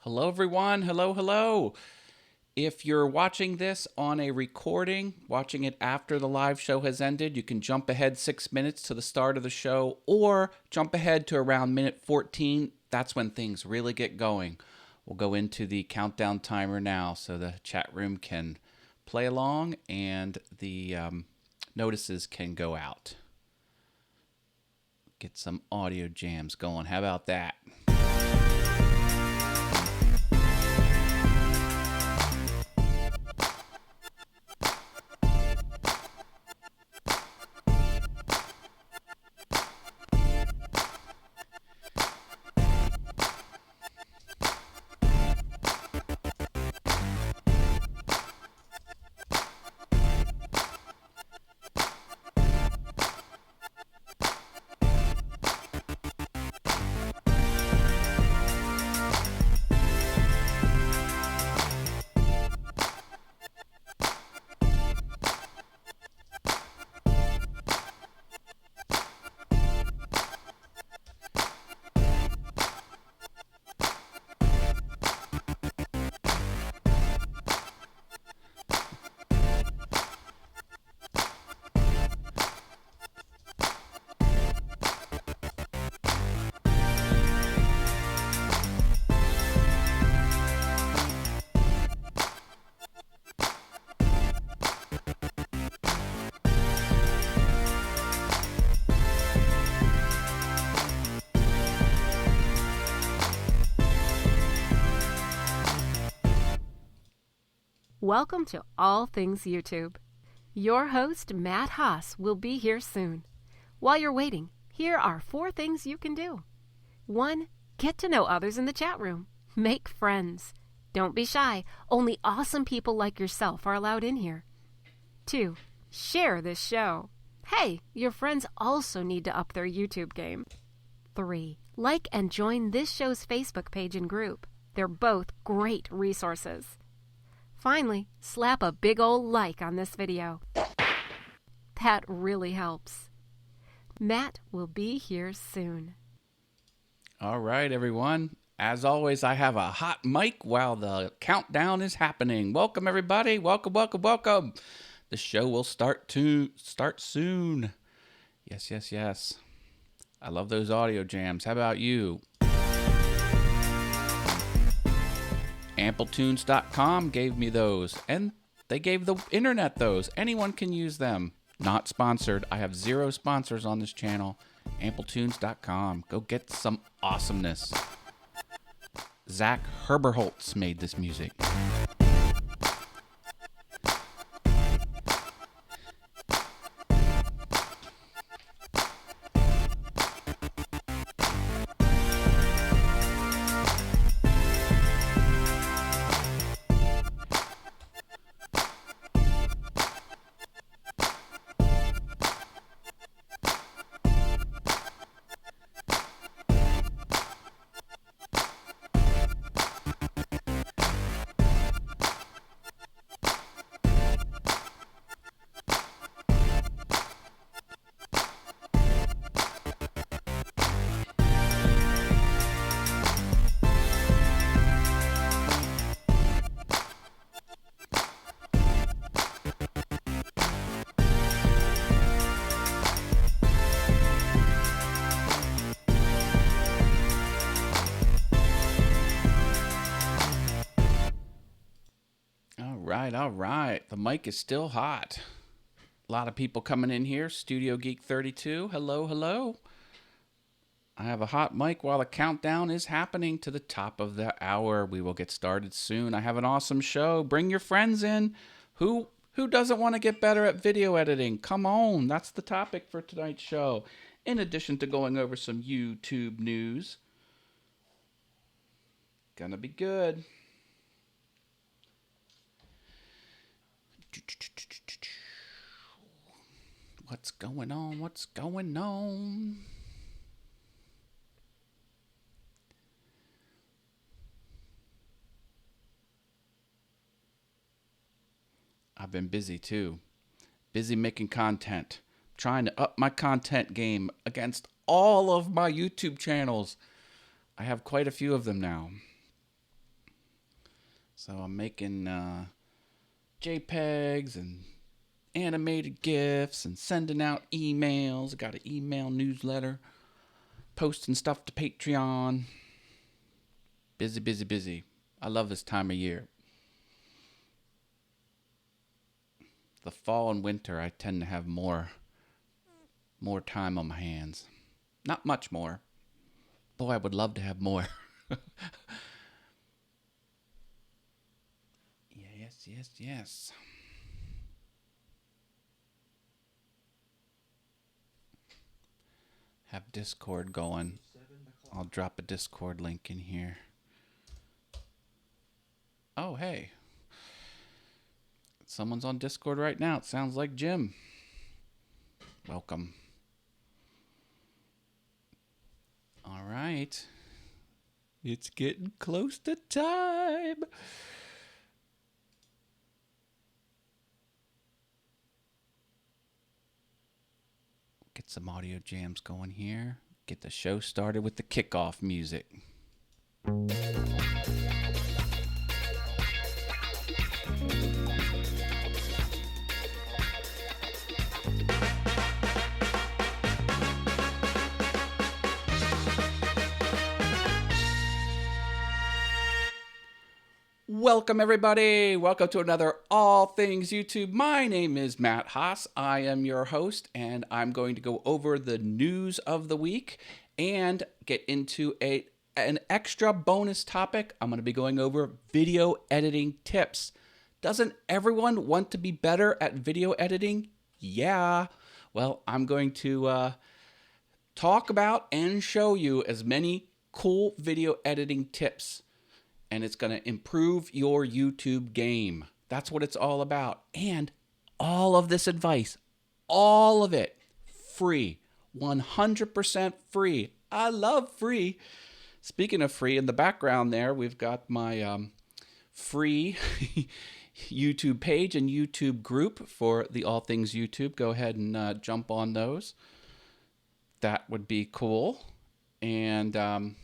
Hello, everyone. Hello, hello. If you're watching this on a recording, watching it after the live show has ended, you can jump ahead 6 minutes to the start of the show or jump ahead to around minute 14. That's when things really get going. We'll go into the countdown timer now so the chat room can play along and the notices can go out. Get some audio jams going. How about that? Welcome to All Things YouTube. Your host, Matt Haas, will be here soon. While you're waiting, here are 4 things you can do. 1. Get to know others in the chat room. Make friends. Don't be shy. Only awesome people like yourself are allowed in here. 2. Share this show. Hey, your friends also need to up their YouTube game. 3. Like and join this show's Facebook page and group. They're both great resources. Finally, slap a big ol' like on this video. That really helps. Matt will be here soon. All right, everyone. As always, I have a hot mic while the countdown is happening. Welcome, everybody. Welcome, welcome, welcome. The show will start soon. Yes, yes, yes. I love those audio jams. How about you? Amplitunes.com gave me those, and they gave the internet those. Anyone can use them. Not sponsored. I have 0 sponsors on this channel. Amplitunes.com. Go get some awesomeness. Zach Herberholtz made this music. All right. The mic is still hot. A lot of people coming in here. Studio Geek 32. Hello, hello. I have a hot mic while the countdown is happening to the top of the hour. We will get started soon. I have an awesome show. Bring your friends in. Who doesn't want to get better at video editing? Come on. That's the topic for tonight's show. In addition to going over some YouTube news. Gonna be good. What's going on? What's going on? I've been busy too. Busy making content. Trying to up my content game against all of my YouTube channels. I have quite a few of them now. So I'm making JPEGs and animated GIFs and sending out emails. I got an email newsletter, posting stuff to Patreon. Busy, busy, busy. I love this time of year. The fall and winter, I tend to have more time on my hands. Not much more. Boy, I would love to have more. Yes. Have Discord going. I'll drop a Discord link in here. Oh, hey. Someone's on Discord right now. It sounds like Jim. Welcome. All right. It's getting close to time. Get some audio jams going here. Get the show started with the kickoff music. Welcome, everybody. Welcome to another All Things YouTube. My name is Matt Haas. I am your host, and I'm going to go over the news of the week and get into an extra bonus topic. I'm going to be going over video editing tips. Doesn't everyone want to be better at video editing? Yeah. Well, I'm going to talk about and show you as many cool video editing tips. And it's going to improve your YouTube game. That's what it's all about. And all of this advice, all of it, free. 100% free. I love free. Speaking of free, in the background there, we've got my free YouTube page and YouTube group for the All Things YouTube. Go ahead and jump on those. That would be cool. And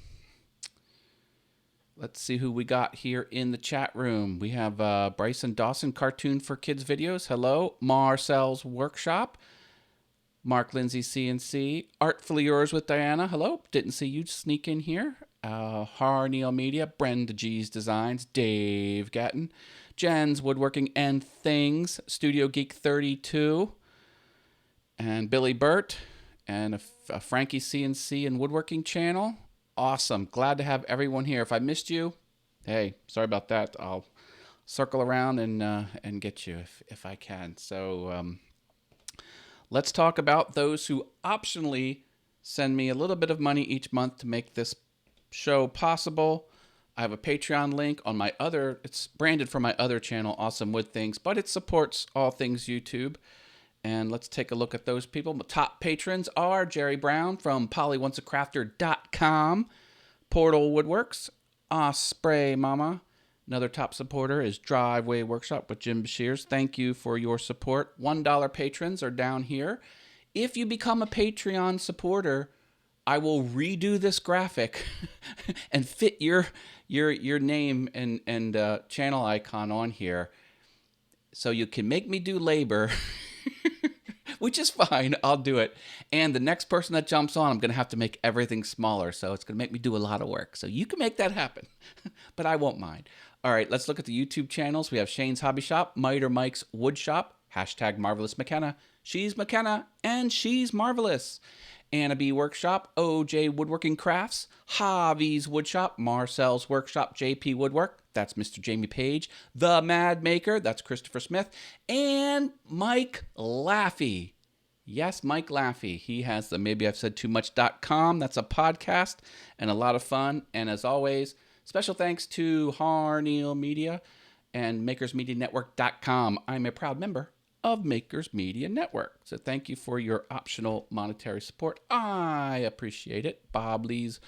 let's see who we got here in the chat room. We have Bryson Dawson, Cartoon for Kids Videos. Hello. Marcel's Workshop. Mark Lindsay, CNC. Artfully Yours with Diana. Hello. Didn't see you sneak in here. Harneal Media. Brenda G's Designs. Dave Gatton. Jen's Woodworking and Things. Studio Geek 32. And Billy Burt. And a Frankie CNC and Woodworking channel. Awesome. Glad to have everyone here. If I missed you, hey, sorry about that. I'll circle around and get you if I can. So let's talk about those who optionally send me a little bit of money each month to make this show possible. I have a Patreon link on my other, it's branded for my other channel, Awesome Wood Things, but it supports All Things YouTube. And let's take a look at those people. The top patrons are Jerry Brown from pollyonceacrafter.com, Portal Woodworks, Osprey Mama. Another top supporter is Driveway Workshop with Jim Bashirs. Thank you for your support. $1 patrons are down here. If you become a Patreon supporter, I will redo this graphic and fit your name and channel icon on here, so you can make me do labor. Which is fine. I'll do it. And the next person that jumps on, I'm going to have to make everything smaller. So it's going to make me do a lot of work. So you can make that happen. But I won't mind. All right, let's look at the YouTube channels. We have Shane's Hobby Shop, Miter Mike's Wood Shop, hashtag Marvelous McKenna. She's McKenna and she's marvelous. Anna B Workshop, OJ Woodworking Crafts, Javi's Woodshop, Marcel's Workshop, JP Woodwork, that's Mr. Jamie Page, The Mad Maker, that's Christopher Smith, and Mike Laffey. Yes, Mike Laffey. He has the Maybe I've Said Too Much.com. That's a podcast and a lot of fun. And as always, special thanks to Harneal Media and MakersMediaNetwork.com. I'm a proud member of Makers Media Network. So thank you for your optional monetary support. I appreciate it. Bob Lee's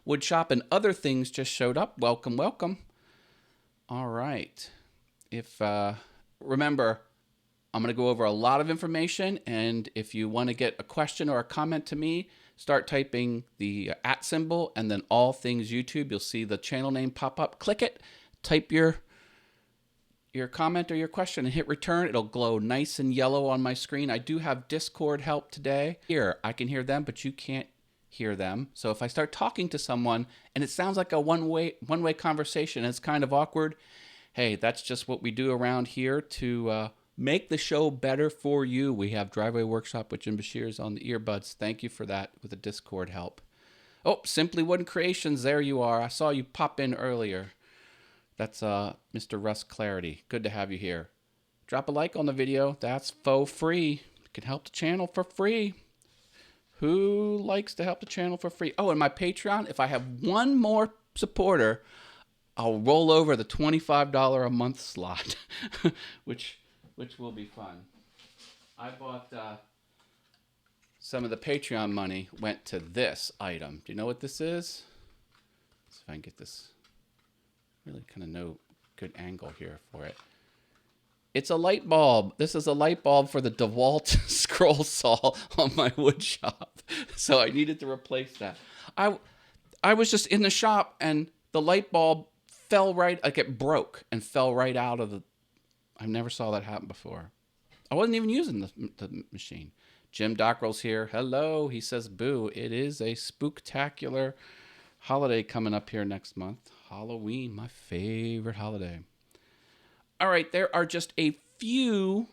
Woodshop and Other Things just showed up. Welcome, welcome. All right. Remember, I'm going to go over a lot of information, and if you want to get a question or a comment to me, start typing the @ symbol and then All Things YouTube. You'll see the channel name pop up. Click it, type your your comment or your question and hit return. It'll glow nice and yellow on my screen. I do have Discord help today. Here, I can hear them, but you can't hear them. So if I start talking to someone and it sounds like a one-way conversation, it's kind of awkward. Hey, that's just what we do around here to make the show better for you. We have Driveway Workshop with Jim Bashir's on the earbuds. Thank you for that with the Discord help. Oh, Simply Wooden Creations, there you are. I saw you pop in earlier. That's Mr. Russ Clarity. Good to have you here. Drop a like on the video. That's faux free. You can help the channel for free. Who likes to help the channel for free? Oh, and my Patreon, if I have one more supporter, I'll roll over the $25 a month slot, which will be fun. I bought some of the Patreon money went to this item. Do you know what this is? Let's see if I can get this. Really kind of no good angle here for it. It's a light bulb. This is a light bulb for the DeWalt scroll saw on my wood shop. So I needed to replace that. I was just in the shop and the light bulb fell right, like it broke and fell right out of the, I never saw that happen before. I wasn't even using the machine. Jim Dockrell's here. Hello. He says, boo, it is a spooktacular holiday coming up here next month. Halloween, my favorite holiday. All right, there are just a few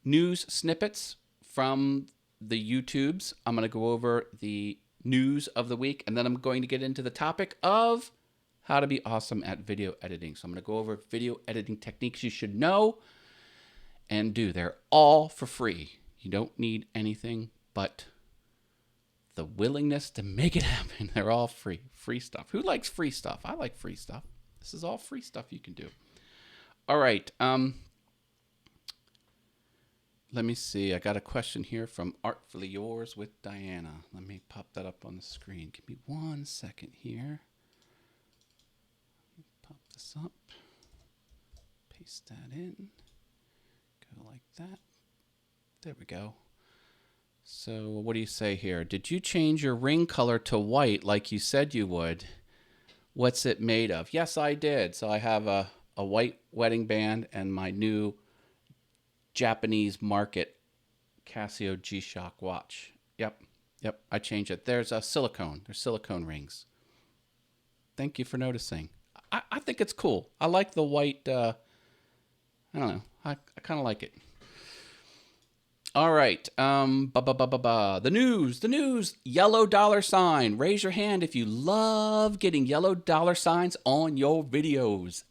news snippets from the YouTubes. I'm going to go over the news of the week, and then I'm going to get into the topic of how to be awesome at video editing. So I'm going to go over video editing techniques you should know and do. They're all for free. You don't need anything but the willingness to make it happen. They're all free. Free stuff. Who likes free stuff? I like free stuff. This is all free stuff you can do. All right. Let me see. I got a question here from Artfully Yours with Diana. Let me pop that up on the screen. Give me 1 second here. Pop this up. Paste that in. Go like that. There we go. So what do you say here? Did you change your ring color to white like you said you would? What's it made of? Yes, I did. So I have a white wedding band and my new Japanese market Casio G-Shock watch. Yep. I changed it. There's a silicone. There's silicone rings. Thank you for noticing. I think it's cool. I like the white. I don't know. I kind of like it. All right. The news. Yellow dollar sign. Raise your hand if you love getting yellow dollar signs on your videos.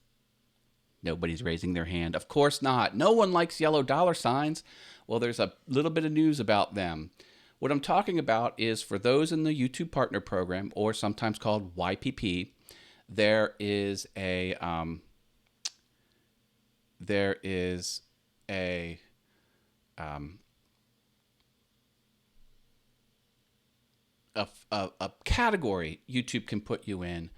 Nobody's raising their hand. Of course not. No one likes yellow dollar signs. Well, there's a little bit of news about them. What I'm talking about is for those in the YouTube Partner Program, or sometimes called YPP, there is a category YouTube can put you in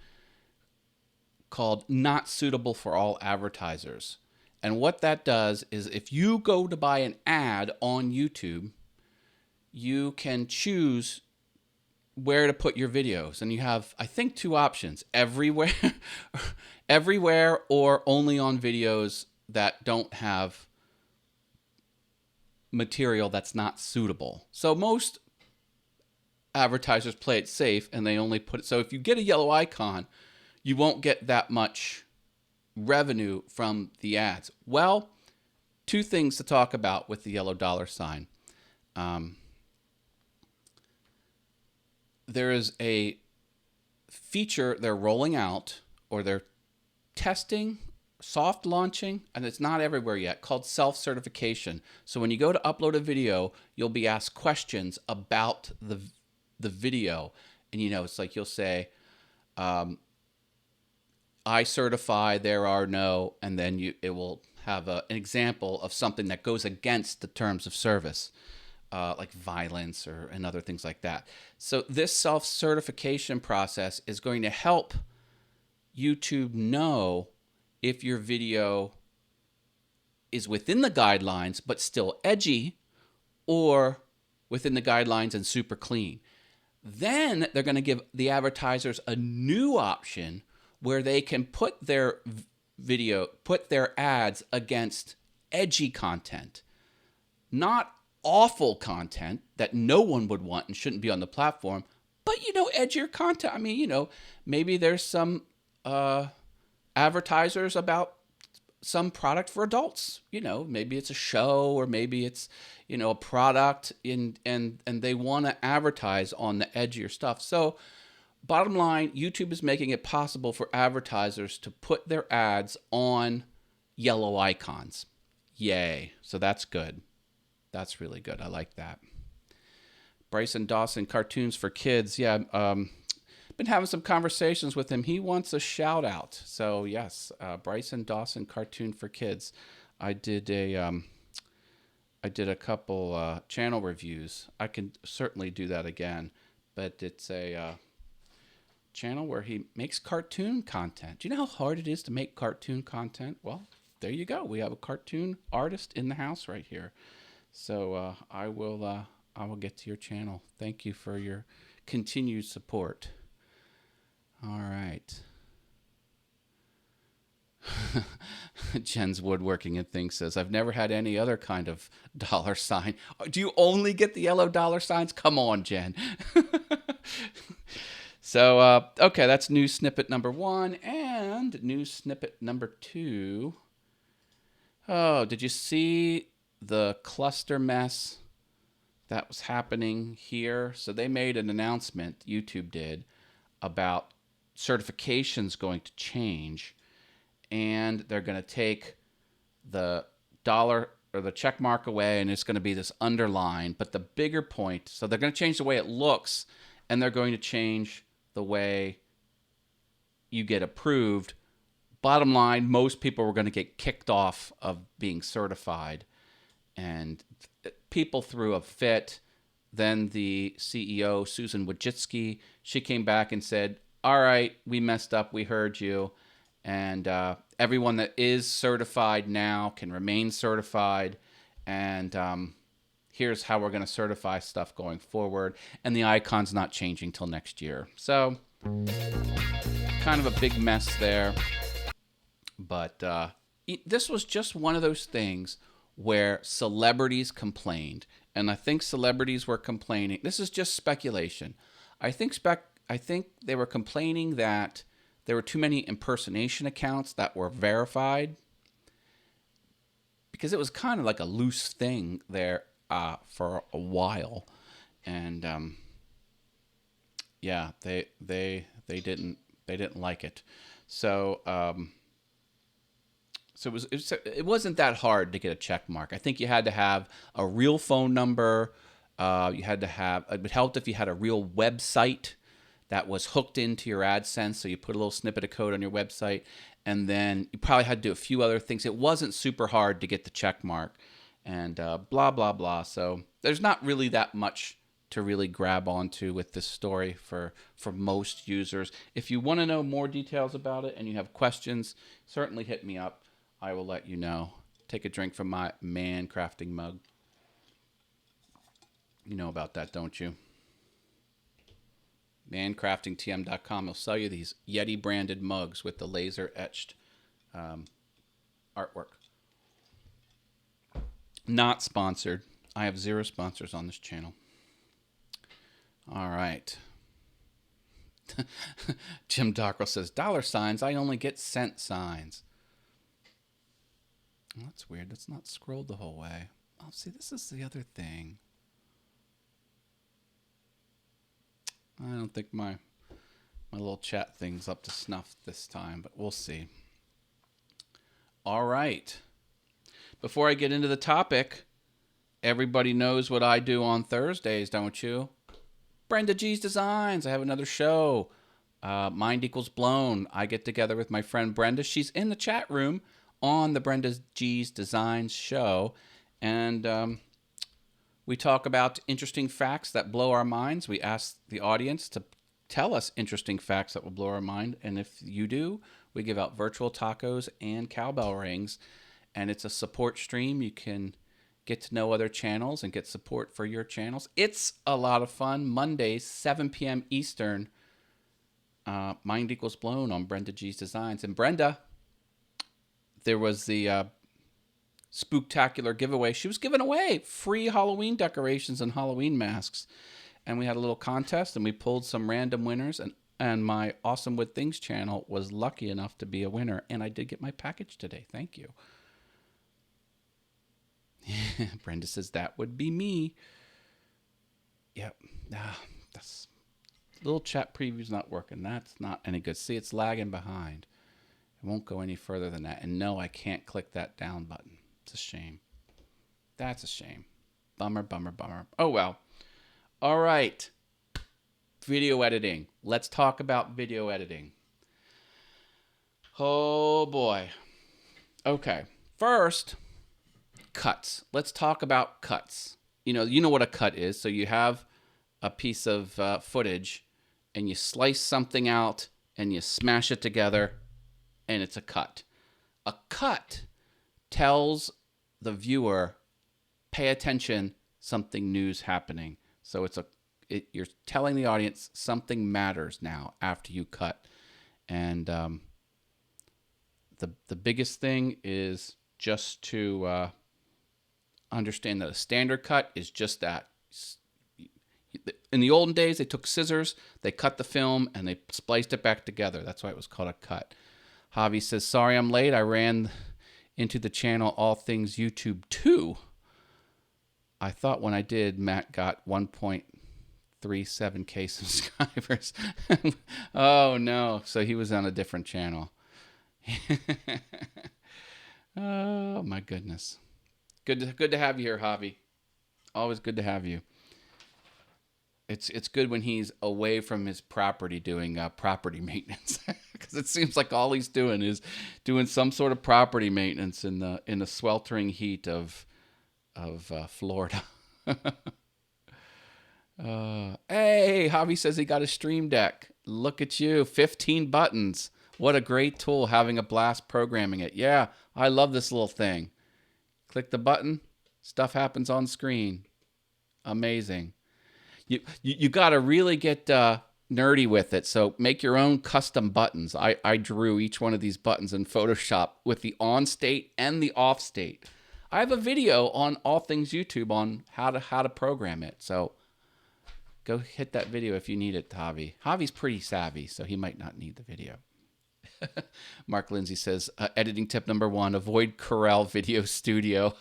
called not suitable for all advertisers. And what that does is if you go to buy an ad on YouTube, you can choose where to put your videos. And you have, I think, two options: everywhere, everywhere, or only on videos that don't have material that's not suitable. So most advertisers play it safe and they only put it. So if you get a yellow icon, you won't get that much revenue from the ads. Well, two things to talk about with the yellow dollar sign. There is a feature they're rolling out, or they're testing, soft launching, and it's not everywhere yet, called self-certification. So when you go to upload a video, you'll be asked questions about the video. And, you know, it's like you'll say, I certify there are no, and then it will have an example of something that goes against the terms of service, like violence and other things like that. So this self-certification process is going to help YouTube know if your video is within the guidelines but still edgy, or within the guidelines and super clean. Then they're going to give the advertisers a new option where they can put their put their ads against edgy content, not awful content that no one would want and shouldn't be on the platform, but edgier content. I mean, maybe there's some advertisers about some product for adults. Maybe it's a show, or maybe it's a product and they want to advertise on the edgier stuff. So bottom line, YouTube is making it possible for advertisers to put their ads on yellow icons. Yay. So that's good. That's really good. I like that. Bryson Dawson, cartoons for kids. Yeah, been having some conversations with him. He wants a shout out. So yes, Bryson Dawson, cartoon for kids. I did a couple channel reviews. I can certainly do that again, but it's a channel where he makes cartoon content. Do you know how hard it is to make cartoon content? Well, there you go. We have a cartoon artist in the house right here. So I will get to your channel. Thank you for your continued support. All right. Jen's Woodworking and Things says, I've never had any other kind of dollar sign. Do you only get the yellow dollar signs? Come on, Jen. So, okay, that's news snippet number 1. And news snippet number 2. Oh, did you see the cluster mess that was happening here? So they made an announcement, YouTube did, about certifications going to change, and they're going to take the dollar or the check mark away, and it's going to be this underline. But the bigger point, so they're going to change the way it looks, and they're going to change the way you get approved. Bottom line, most people were going to get kicked off of being certified, and people threw a fit. Then the CEO, Susan Wojcicki, she came back and said, all right, we messed up. We heard you. And everyone that is certified now can remain certified. And here's how we're going to certify stuff going forward. And the icon's not changing till next year. So kind of a big mess there. But this was just one of those things where celebrities complained. And I think celebrities were complaining. This is just speculation. I think they were complaining that there were too many impersonation accounts that were verified, because it was kind of like a loose thing there for a while. And yeah, they didn't like it. So it wasn't that hard to get a check mark. I think you had to have a real phone number. You had to have, it would help if you had a real website that was hooked into your AdSense. So you put a little snippet of code on your website, and then you probably had to do a few other things. It wasn't super hard to get the check mark, and blah, blah, blah. So there's not really that much to really grab onto with this story for most users. If you want to know more details about it and you have questions, certainly hit me up. I will let you know. Take a drink from my man crafting mug. You know about that, don't you? mancraftingtm.com will sell you these Yeti branded mugs with the laser etched artwork. Not sponsored. I have 0 sponsors on this channel. All right. Jim Dockrell says, dollar signs, I only get cent signs. Well, that's weird. That's not scrolled the whole way. Oh, see, this is the other thing. I don't think my little chat thing's up to snuff this time, but we'll see. All right. Before I get into the topic, everybody knows what I do on Thursdays, don't you? Brenda G's Designs. I have another show. Mind Equals Blown. I get together with my friend Brenda. She's in the chat room on the Brenda G's Designs show. And we talk about interesting facts that blow our minds. We ask the audience to tell us interesting facts that will blow our mind. And if you do, we give out virtual tacos and cowbell rings. And it's a support stream. You can get to know other channels and get support for your channels. It's a lot of fun. Mondays, 7 p.m. Eastern. Mind Equals Blown on Brenda G's Designs. And Brenda, there was the spooktacular giveaway. She was giving away free Halloween decorations and Halloween masks. And we had a little contest, and we pulled some random winners. And my Awesome Wood Things channel was lucky enough to be a winner. And I did get my package today. Thank you. Brenda says, that would be me. Yep. That's little chat preview's not working. That's not any good. See, it's lagging behind. It won't go any further than that. And no, I can't click that down button. It's a shame. That's a shame. Bummer, bummer, bummer. Oh, well. All right. Video editing. Let's talk about video editing. Oh, boy. Okay. First, cuts. Let's talk about cuts. You know what a cut is. So you have a piece of footage, and you slice something out, and you smash it together, and it's a cut. A cut tells the viewer, pay attention, something new's happening. So you're telling the audience something matters now after you cut. And the biggest thing is just to understand that a standard cut is just that. In the olden days, they took scissors, they cut the film, and they spliced it back together. That's why it was called a cut. Javi says, sorry I'm late. I ran into the channel All Things YouTube 2. I thought when I did, Matt got 1.37K subscribers. Oh, no. So he was on a different channel. Oh, my goodness. Good to have you here, Javi. Always good to have you. It's good when he's away from his property doing property maintenance, because it seems like all he's doing is doing some sort of property maintenance in the sweltering heat of Florida. Hey, Javi says he got a Stream Deck. Look at you, 15 buttons. What a great tool, having a blast programming it. Yeah, I love this little thing. Click the button, stuff happens on screen. Amazing. You got to really get nerdy with it. So make your own custom buttons. I drew each one of these buttons in Photoshop with the on state and the off state. I have a video on All Things YouTube on how to program it. So go hit that video if you need it, Javi. Javi's pretty savvy, so he might not need the video. Mark Lindsay says, editing tip number 1, avoid Corel Video Studio.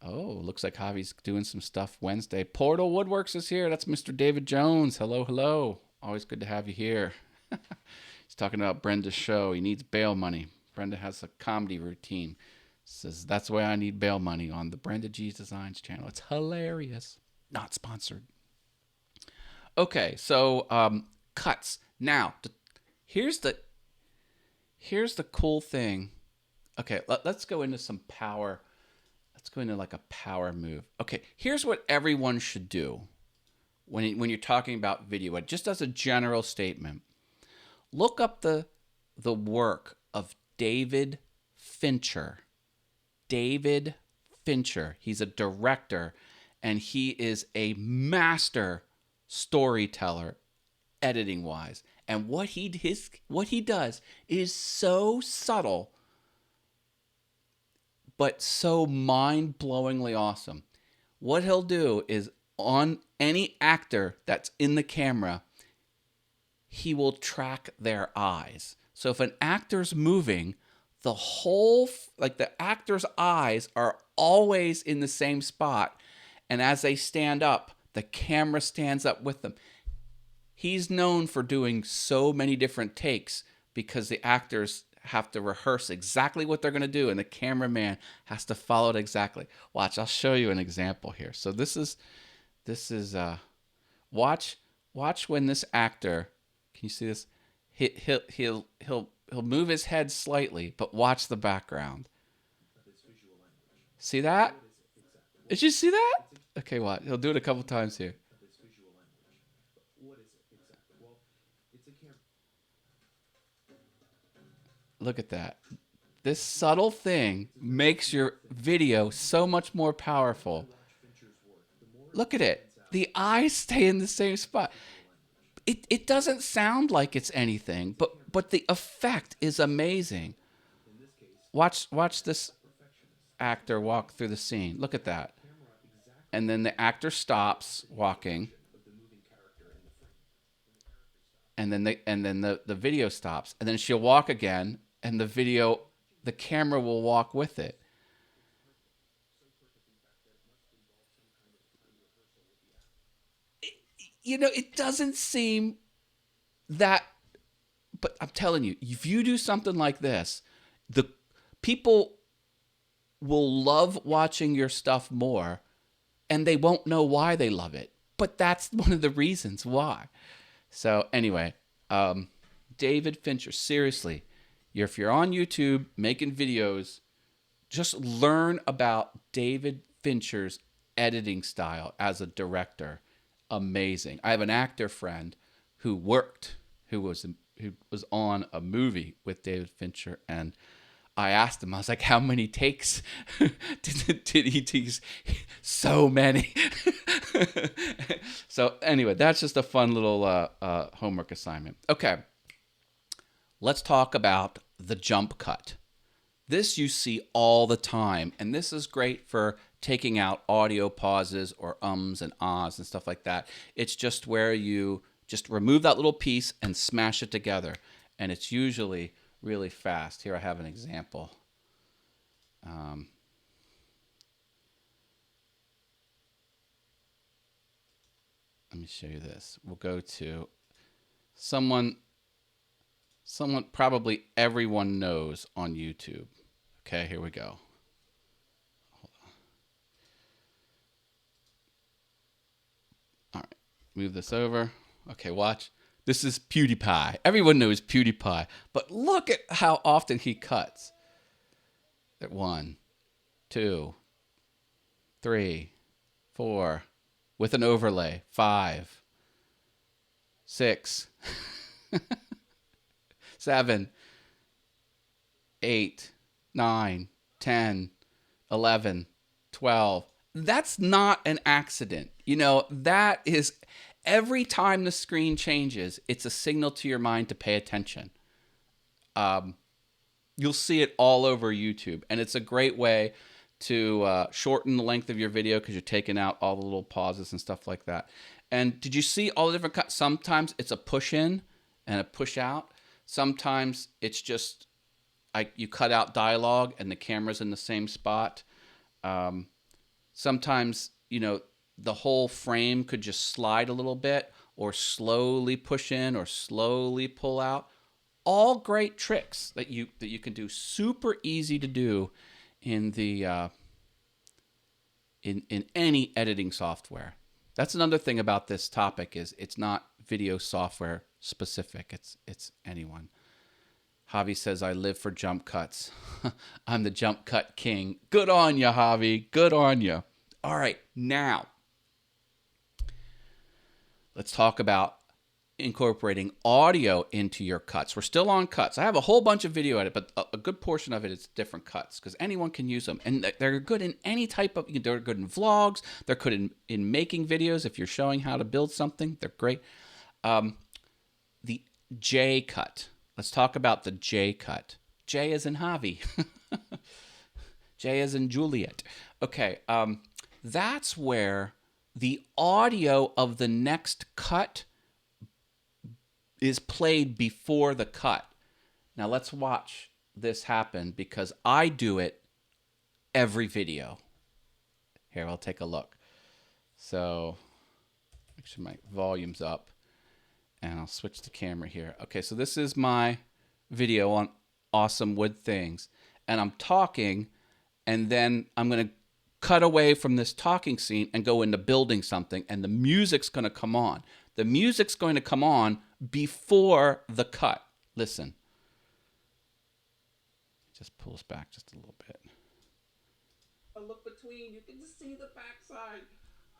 Oh, looks like Javi's doing some stuff Wednesday. Portal Woodworks is here. That's Mr. David Jones. Hello, hello. Always good to have you here. He's talking about Brenda's show. He needs bail money. Brenda has a comedy routine. Says, that's why I need bail money on the Brenda G's Designs channel. It's hilarious. Not sponsored. Okay, so cuts. Now, here's the cool thing. Okay, let's go into some power. Let's go into like a power move. Okay, here's what everyone should do when you're talking about video, just as a general statement. Look up the work of David Fincher. David Fincher. He's a director, and he is a master storyteller, editing wise. And what he does is so subtle, but so mind-blowingly awesome. What he'll do is, on any actor that's in the camera, he will track their eyes. So if an actor's moving, the actor's eyes are always in the same spot. And as they stand up, the camera stands up with them. He's known for doing so many different takes because the actors have to rehearse exactly what they're going to do, and the cameraman has to follow it exactly. Watch, I'll show you an example here. So this is watch when this actor, can you see this? He'll move his head slightly, but watch the background. See that? Did you see that? Okay, what? He'll do it a couple times here. Look at that. This subtle thing makes your video so much more powerful. Look at it. The eyes stay in the same spot. it doesn't sound like it's anything, but the effect is amazing. Watch this actor walk through the scene. Look at that. And then the actor stops walking, and then the video stops, and then she'll walk again, and the camera will walk with it. It doesn't seem that, but I'm telling you, if you do something like this, the people will love watching your stuff more, and they won't know why they love it. But that's one of the reasons why. So anyway, David Fincher, seriously, if you're on YouTube making videos, just learn about David Fincher's editing style as a director. Amazing. I have an actor friend who was on a movie with David Fincher, and I asked him, I was like, how many takes did he take? So many. So anyway, that's just a fun little homework assignment. Okay, let's talk about the jump cut. This you see all the time, and this is great for taking out audio pauses or ums and ahs and stuff like that. It's just where you just remove that little piece and smash it together, and it's usually really fast. Here I have an example. Let me show you this. We'll go to someone probably everyone knows on YouTube. Okay, here we go. Hold on. All right, move this over. Okay, watch. This is PewDiePie. Everyone knows PewDiePie, but look at how often he cuts. At 1, 2, 3, 4, with an overlay. 5, 6, 7, 8, 9, 10, 11, 12. That's not an accident. That is every time the screen changes, it's a signal to your mind to pay attention. You'll see it all over YouTube, and it's a great way to shorten the length of your video because you're taking out all the little pauses and stuff like that. And did you see all the different cuts? Sometimes it's a push in and a push out. Sometimes it's just you cut out dialogue and the camera's in the same spot. Sometimes, the whole frame could just slide a little bit, or slowly push in or slowly pull out. All great tricks that you can do. Super easy to do in the in any editing software. That's another thing about this topic is it's not video software specific. It's anyone. Javi says, I live for jump cuts. I'm the jump cut king. Good on you, Javi. Good on you. All right, now let's talk about incorporating audio into your cuts. We're still on cuts. I have a whole bunch of video edit, but a good portion of it is different cuts because anyone can use them. And they're good in any type of, they're good in vlogs. They're good in making videos. If you're showing how to build something, they're great. The J cut. Let's talk about the J cut. J as in Javi. J as in Juliet. Okay, that's where the audio of the next cut is played before the cut. Now let's watch this happen because I do it every video. Here, I'll take a look. So make sure my volume's up and I'll switch the camera here. Okay, so this is my video on awesome wood things. And I'm talking, and then I'm going to cut away from this talking scene and go into building something, and the music's going to come on. The music's going to come on before the cut. Listen. Just pulls back just a little bit. A look between. You can just see the backside.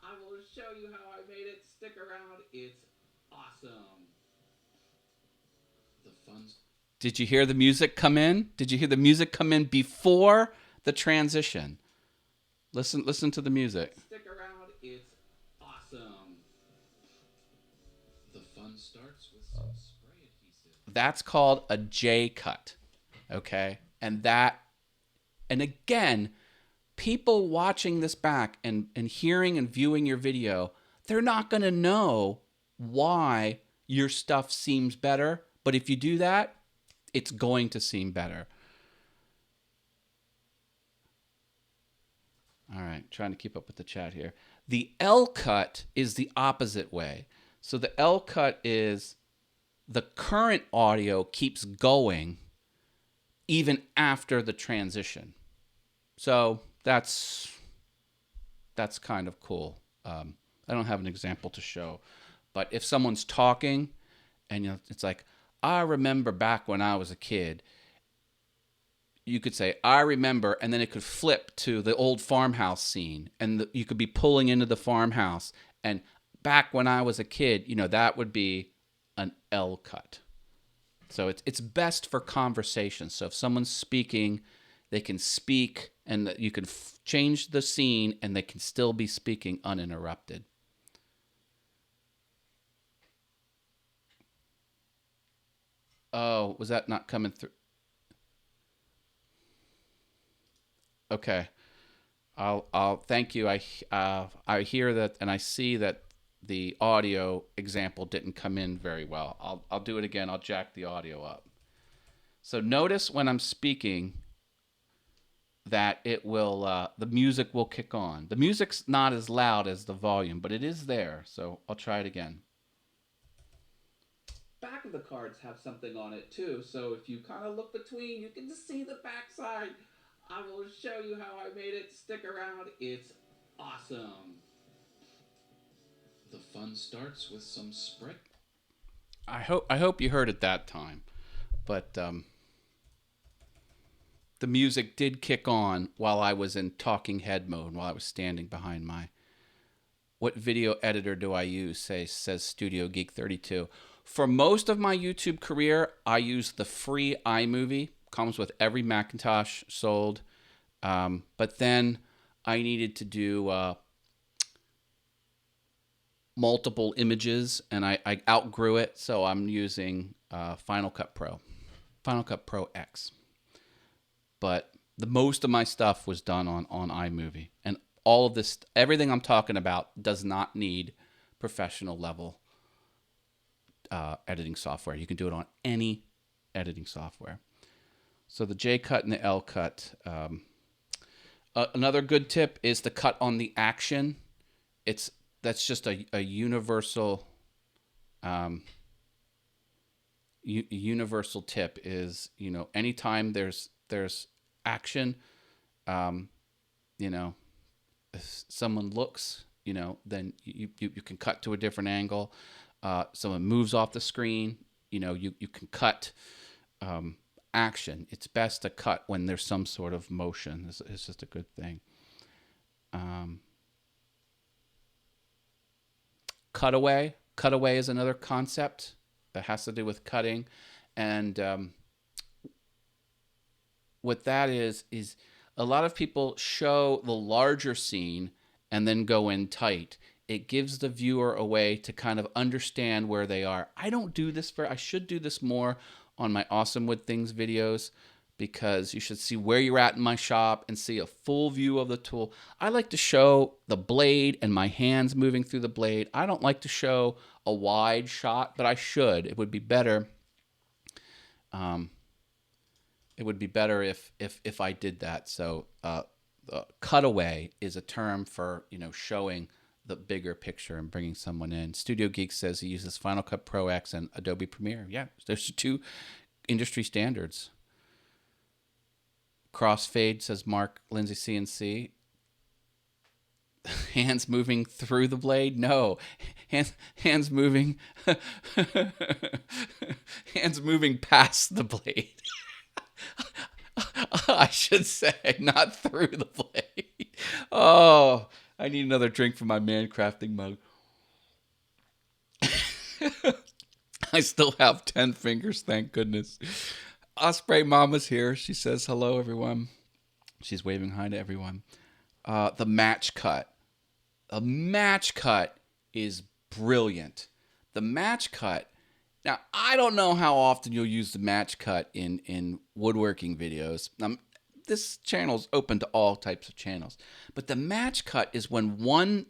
I will show you how I made it. Stick around. It's awesome. The fun. Did you hear the music come in? Did you hear the music come in before the transition? Listen to the music. Stick around. It's awesome. The fun That's called a J cut. Okay? And again, people watching this back and hearing and viewing your video, they're not going to know why your stuff seems better. But if you do that, it's going to seem better. All right, trying to keep up with the chat here. The L cut is the opposite way. So the L cut is the current audio keeps going even after the transition. So that's kind of cool. I don't have an example to show, but if someone's talking and it's like, I remember back when I was a kid, you could say, I remember, and then it could flip to the old farmhouse scene, and you could be pulling into the farmhouse, and back when I was a kid, that would be an L cut. So it's best for conversation. So if someone's speaking, they can speak, and you can change the scene, and they can still be speaking uninterrupted. Oh, was that not coming through? Okay. I'll thank you. I hear that, and I see that the audio example didn't come in very well. I'll do it again. I'll jack the audio up. So notice when I'm speaking that it will the music will kick on. The music's not as loud as the volume, but it is there. So I'll try it again. Back of the cards have something on it too. So if you kind of look between, you can just see the backside. I will show you how I made it. Stick around. It's awesome. The fun starts with some spray. I hope you heard it that time, but the music did kick on while I was in talking head mode, while I was standing behind my. What video editor do I use? Says Studio Geek 32. For most of my YouTube career, I used the free iMovie. Comes with every Macintosh sold. But then I needed to do multiple images, and I outgrew it, so I'm using Final Cut Pro X. But the most of my stuff was done on iMovie, and all of this, everything I'm talking about, does not need professional level editing software. You can do it on any editing software. So the J cut and the L cut. Another good tip is to cut on the action. That's just a universal universal tip is, anytime there's action, if someone looks, then you can cut to a different angle. Someone moves off the screen, you can cut action. It's best to cut when there's some sort of motion. It's just a good thing. Cutaway is another concept that has to do with cutting, and what that is a lot of people show the larger scene and then go in tight. It gives the viewer a way to kind of understand where they are. I don't do this I should do this more on my Awesome Wood Things videos, because you should see where you're at in my shop and see a full view of the tool. I like to show the blade and my hands moving through the blade. I don't like to show a wide shot, but I should. It would be better. It would be better if I did that. So cutaway is a term for showing the bigger picture and bringing someone in. Studio Geek says he uses Final Cut Pro X and Adobe Premiere. Yeah, there's two industry standards. Crossfade, says Mark Lindsay CNC. Hands moving through the blade? No. Hands moving hands moving past the blade. I should say, not through the blade. Oh, I need another drink from my man crafting mug. I still have 10 fingers, thank goodness. Osprey Mama's here. She says hello, everyone. She's waving hi to everyone. The match cut. A match cut is brilliant. The match cut Now, I don't know how often you'll use the match cut in woodworking videos. This channel is open to all types of channels. But the match cut is when one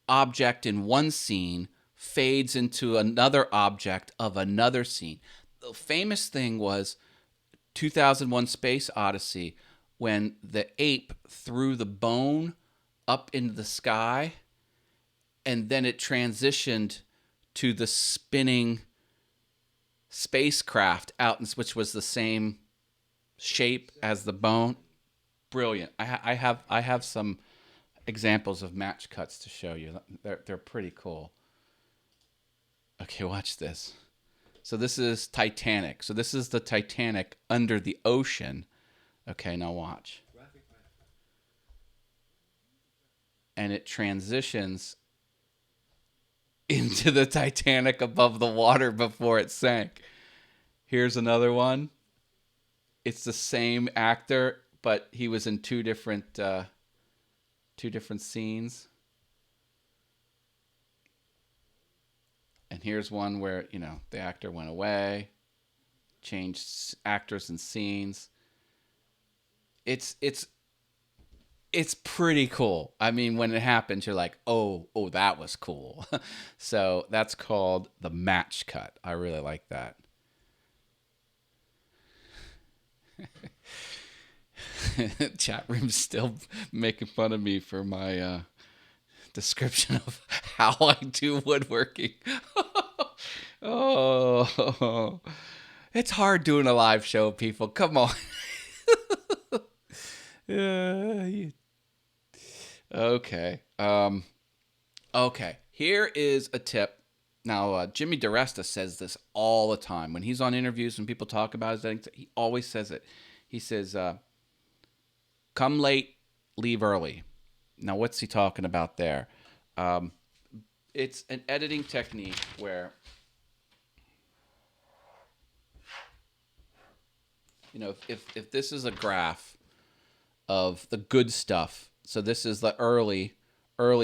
object in one scene fades into another object of another scene. The famous thing was 2001 Space Odyssey when the ape threw the bone up into the sky and then it transitioned to the spinning spacecraft out, which was the same shape as the bone. Brilliant. I have some examples of match cuts to show you. They're pretty cool. Okay, watch this. So this is Titanic. So this is the Titanic under the ocean. Okay, now watch. And it transitions into the Titanic above the water before it sank. Here's another one. It's the same actor, but he was in two different scenes. And here's one where, the actor went away, changed actors and scenes. It's pretty cool. I mean, when it happens, you're like, oh, that was cool. So that's called the match cut. I really like that. Chat room's still making fun of me for my description of how I do woodworking. Oh, it's hard doing a live show, people. Come on. Okay. Okay. Here is a tip. Now, Jimmy DiResta says this all the time. When he's on interviews and people talk about his editing, he always says it. He says, come late, leave early. Now, what's he talking about there? It's an editing technique where, if this is a graph of the good stuff, so this is the early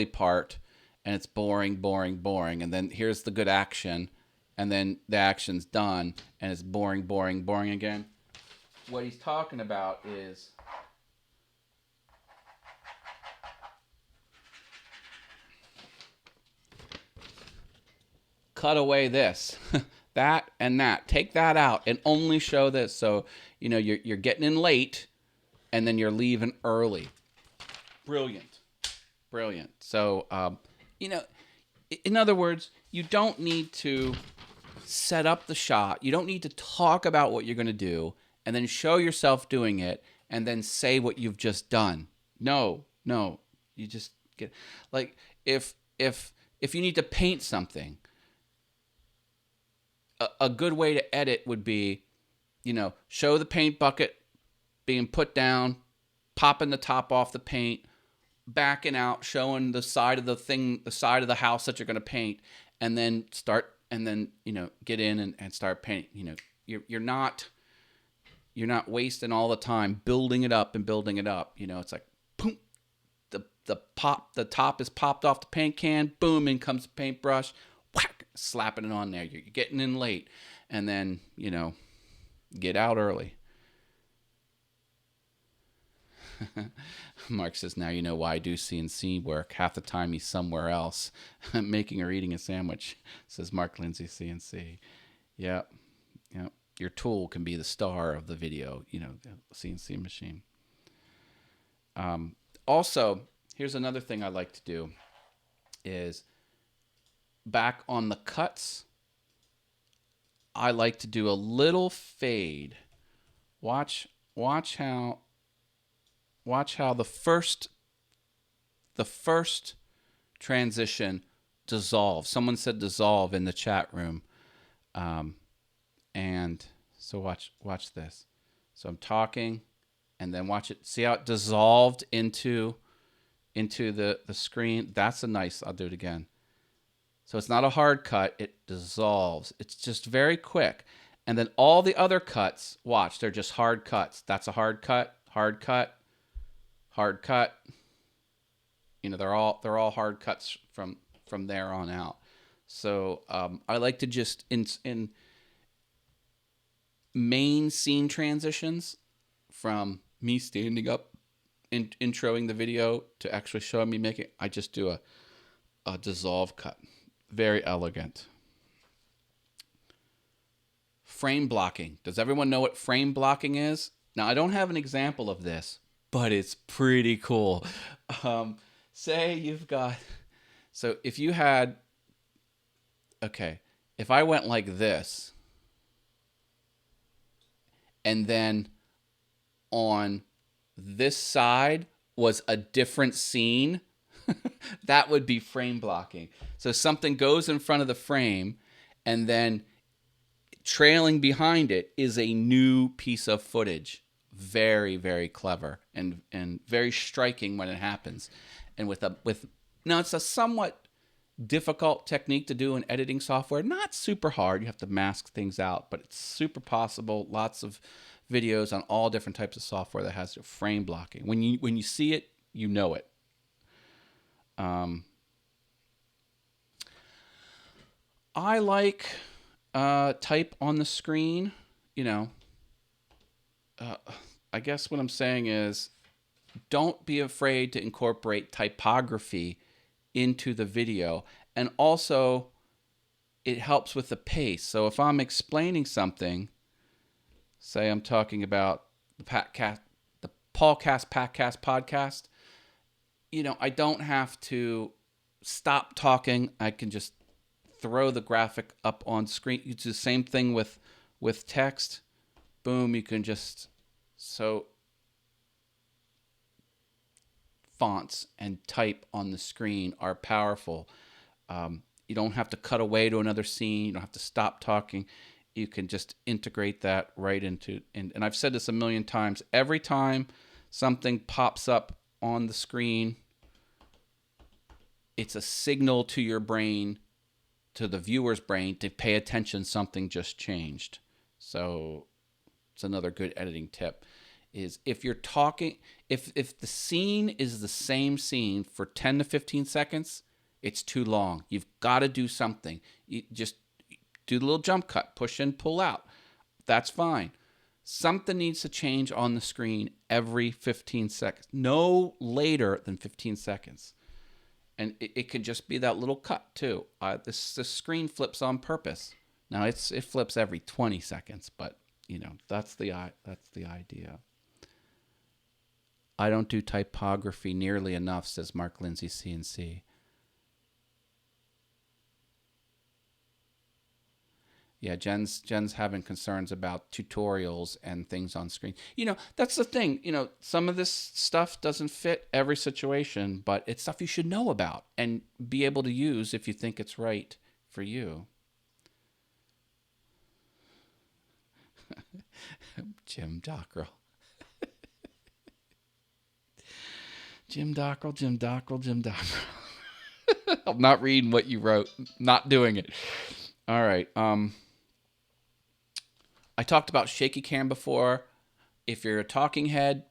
part, and it's boring, and then here's the good action, and then the action's done, and it's boring again. What he's talking about is cut away this, that, and that. Take that out and only show this. So, you're getting in late, and then you're leaving early. Brilliant. So, in other words, you don't need to set up the shot. You don't need to talk about what you're going to do and then show yourself doing it and then say what you've just done. No. You just get, like, if you need to paint something, a good way to edit would be, show the paint bucket being put down, popping the top off the paint, backing out, showing the side of the house that you're going to paint, and then get in and start painting. You're not wasting all the time building it up. It's like, boom, the top is popped off the paint can, boom, in comes the paintbrush, whack, slapping it on there. You're getting in late, and then, get out early. Mark says, now you know why I do CNC work. Half the time he's somewhere else making or eating a sandwich, says Mark Lindsay CNC. Yep. Your tool can be the star of the video, the CNC machine. Also, here's another thing I like to do is back on the cuts, I like to do a little fade. Watch how the first transition dissolves. Someone said dissolve in the chat room. And so watch this. So I'm talking, and then watch it. See how it dissolved into the screen? That's a nice, I'll do it again. So it's not a hard cut, it dissolves. It's just very quick. And then all the other cuts, watch, they're just hard cuts. That's a hard cut, hard cut, hard cut. They're all hard cuts from there on out. So I like to just in main scene transitions from me standing up and introing the video to actually showing me making. I just do a dissolve cut. Very elegant. Frame blocking. Does everyone know what frame blocking is? Now, I don't have an example of this, but it's pretty cool. Say you've got. So if you had. Okay. If I went like this, and then on this side was a different scene, that would be frame blocking. So something goes in front of the frame, and then trailing behind it is a new piece of footage. Very, very clever and very striking when it happens. And now it's a somewhat difficult technique to do in editing software. Not super hard. You have to mask things out, but it's super possible. Lots of videos on all different types of software that has frame blocking. When you see it, you know it. I like type on the screen. I guess what I'm saying is, don't be afraid to incorporate typography into the video. And also, it helps with the pace. So if I'm explaining something, say I'm talking about the Paulcast podcast, I don't have to stop talking. I can just throw the graphic up on screen. You do the same thing with text. Boom, you can just fonts and type on the screen are powerful. You don't have to cut away to another scene. You don't have to stop talking. You can just integrate that right into. And I've said this a million times. Every time something pops up on the screen, it's a signal to your brain, to the viewer's brain, to pay attention. Something just changed. So it's another good editing tip. Is if you're talking, if the scene is the same scene for 10 to 15 seconds, it's too long. You've got to do something. You just do the little jump cut, push in, pull out. That's fine. Something needs to change on the screen every 15 seconds, no later than 15 seconds. And it could just be that little cut too. The screen flips on purpose. Now it flips every 20 seconds, but that's the idea. I don't do typography nearly enough, says Mark Lindsay CNC. Yeah, Jen's having concerns about tutorials and things on screen. That's the thing. Some of this stuff doesn't fit every situation, but it's stuff you should know about and be able to use if you think it's right for you. Jim Dockrell. Jim Dockrell. I'm not reading what you wrote. Not doing it. All right. I talked about shaky cam before. If you're a talking head,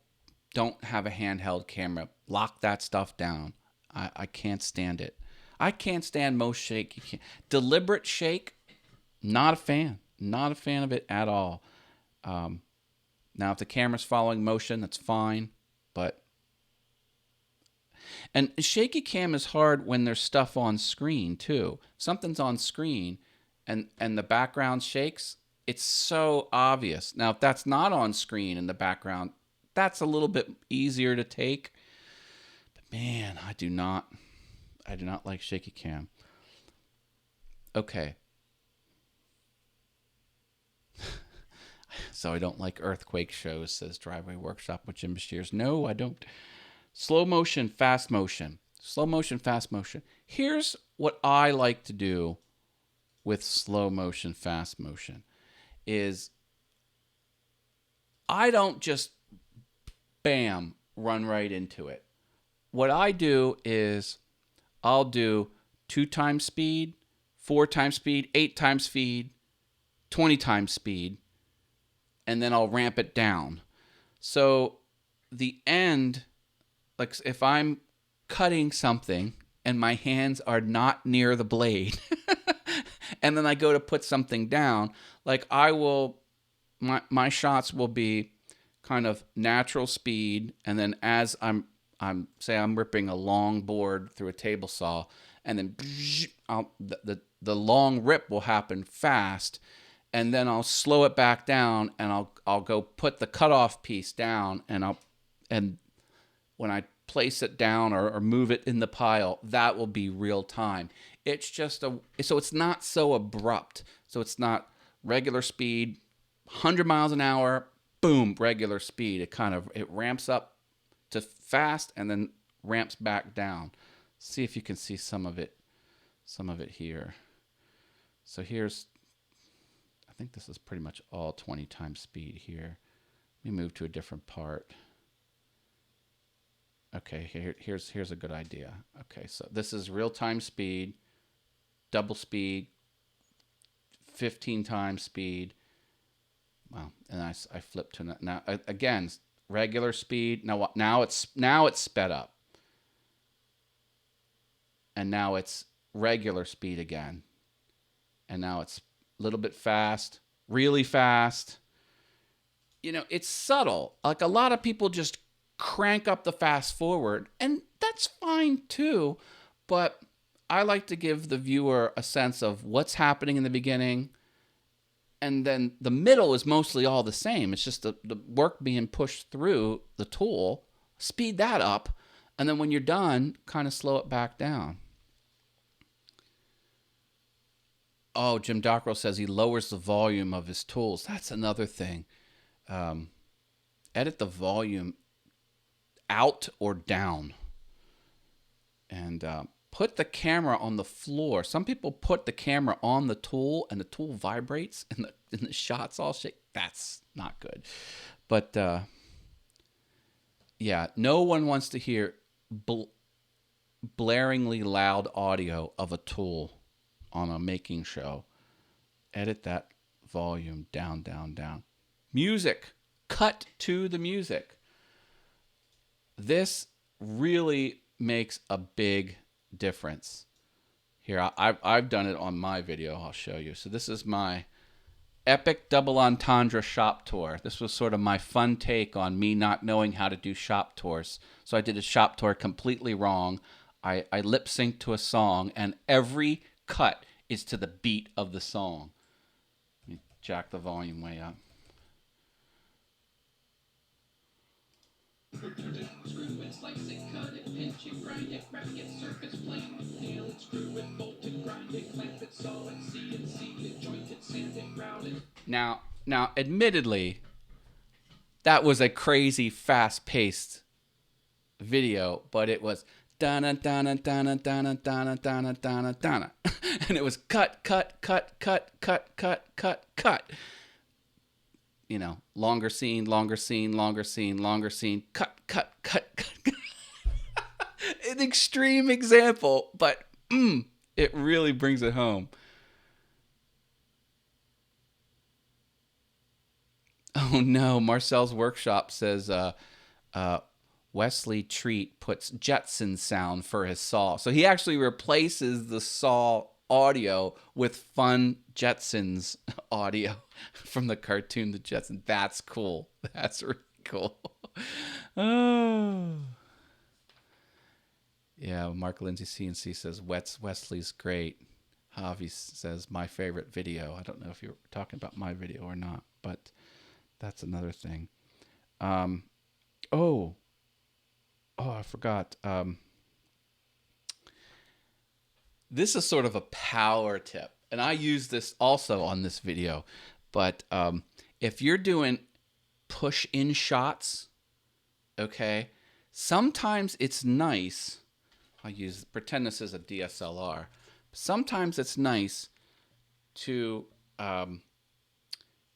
don't have a handheld camera. Lock that stuff down. I can't stand it. I can't stand most shaky. Deliberate shake, not a fan. Not a fan of it at all. Now, if the camera's following motion, that's fine. And shaky cam is hard when there's stuff on screen, too. If something's on screen and the background shakes, it's so obvious. Now, if that's not on screen in the background, that's a little bit easier to take. But man, I do not like shaky cam. Okay. So I don't like earthquake shows, says Driveway Workshop with Jim Shears. No, I don't. Slow motion, fast motion. Slow motion, fast motion. Here's what I like to do with slow motion, fast motion. Is I don't just bam, run right into it. What I do is I'll do 2 times speed, 4 times speed, 8 times speed, 20 times speed, and then I'll ramp it down. So the end, like if I'm cutting something and my hands are not near the blade, and then I go to put something down. Like my shots will be kind of natural speed, and then as I'm ripping a long board through a table saw, and then the long rip will happen fast, and then I'll slow it back down, and I'll go put the cutoff piece down, and when I place it down or move it in the pile, that will be real time. It's just so it's not so abrupt. So it's not regular speed, 100 miles an hour, boom, regular speed. It ramps up to fast and then ramps back down. See if you can see some of it here. So I think this is pretty much all 20 times speed here. Let me move to a different part. Okay, here's a good idea. Okay, so this is real-time speed, double speed, 15 times speed. Wow, and I flip to now again regular speed. Now it's sped up, and now it's regular speed again, and now it's a little bit fast, really fast. It's subtle. Like a lot of people just crank up the fast forward, and that's fine too, but I like to give the viewer a sense of what's happening in the beginning, and then the middle is mostly all the same. It's just the work being pushed through the tool. Speed that up, and then when you're done, kind of slow it back down. Oh, Jim Dockrell says he lowers the volume of his tools. That's another thing. Edit the volume out or down, and put the camera on the floor. Some people put the camera on the tool and the tool vibrates and the shots all shake. That's not good. But yeah, no one wants to hear blaringly loud audio of a tool on a making show. Edit that volume down, down, down. Music. Cut to the music. This really makes a big difference. Here, I've done it on my video. I'll show you. So this is my epic double entendre shop tour. This was sort of my fun take on me not knowing how to do shop tours. So I did a shop tour completely wrong. I lip synced to a song, and every cut is to the beat of the song. Let me jack the volume way up. Screw it, slice it, cut it, pinch it, grind it, wrap it, surface plane, nail it, screw it, bolt it, grind it, clamp it, saw it, CNC it, joint it, sand it, ground it. Now, admittedly, that was a crazy, fast-paced video, but it was dana dana dana dana dana dana dana dana, and it was cut, cut, cut, cut, cut, cut, cut, cut. Longer scene, longer scene, longer scene, longer scene, cut, cut, cut, cut. An extreme example, but it really brings it home. Oh no, Marcel's Workshop says Wesley Treat puts Jetson sound for his saw. So he actually replaces the saw audio with fun Jetsons audio from the cartoon The Jetsons. That's cool. That's really cool. Oh. Yeah, Mark Lindsay CNC says Wesley's great. Javi says my favorite video. I don't know if you're talking about my video or not, but that's another thing. Oh, I forgot. This is sort of a power tip, and I use this also on this video. But if you're doing push-in shots, okay, sometimes it's nice. Pretend this is a DSLR. Sometimes it's nice to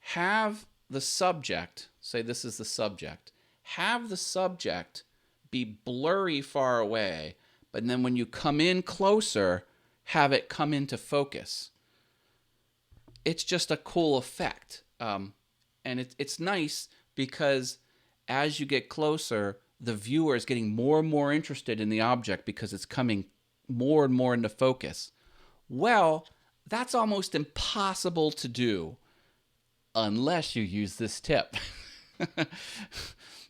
have the subject, say this is the subject, have the subject be blurry far away, but then when you come in closer, have it come into focus. It's just a cool effect. And it's nice because as you get closer, the viewer is getting more and more interested in the object because it's coming more and more into focus. Well, That's almost impossible to do unless you use this tip.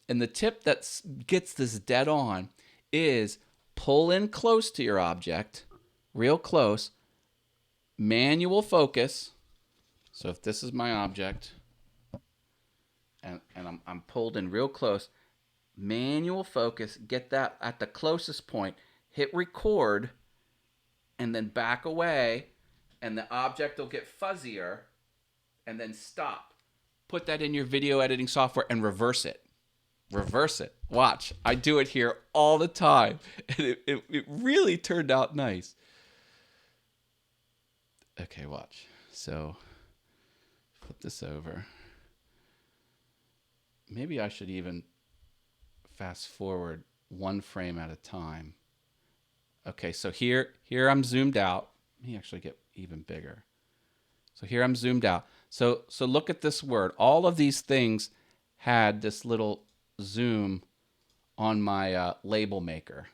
And the tip that gets this dead on is pull in close to your object, real close, manual focus. So if this is my object and I'm pulled in real close, manual focus, get that at the closest point, hit record, and then back away, and the object will get fuzzier, and then stop. Put that in your video editing software and reverse it. Reverse it. Watch. I do it here all the time. And it really turned out nice. Okay, watch. So, flip this over. Maybe I should even fast forward one frame at a time. Okay, so here I'm zoomed out. Let me actually get even bigger. So here I'm zoomed out. So look at this word. All of these things had this little zoom on my label maker.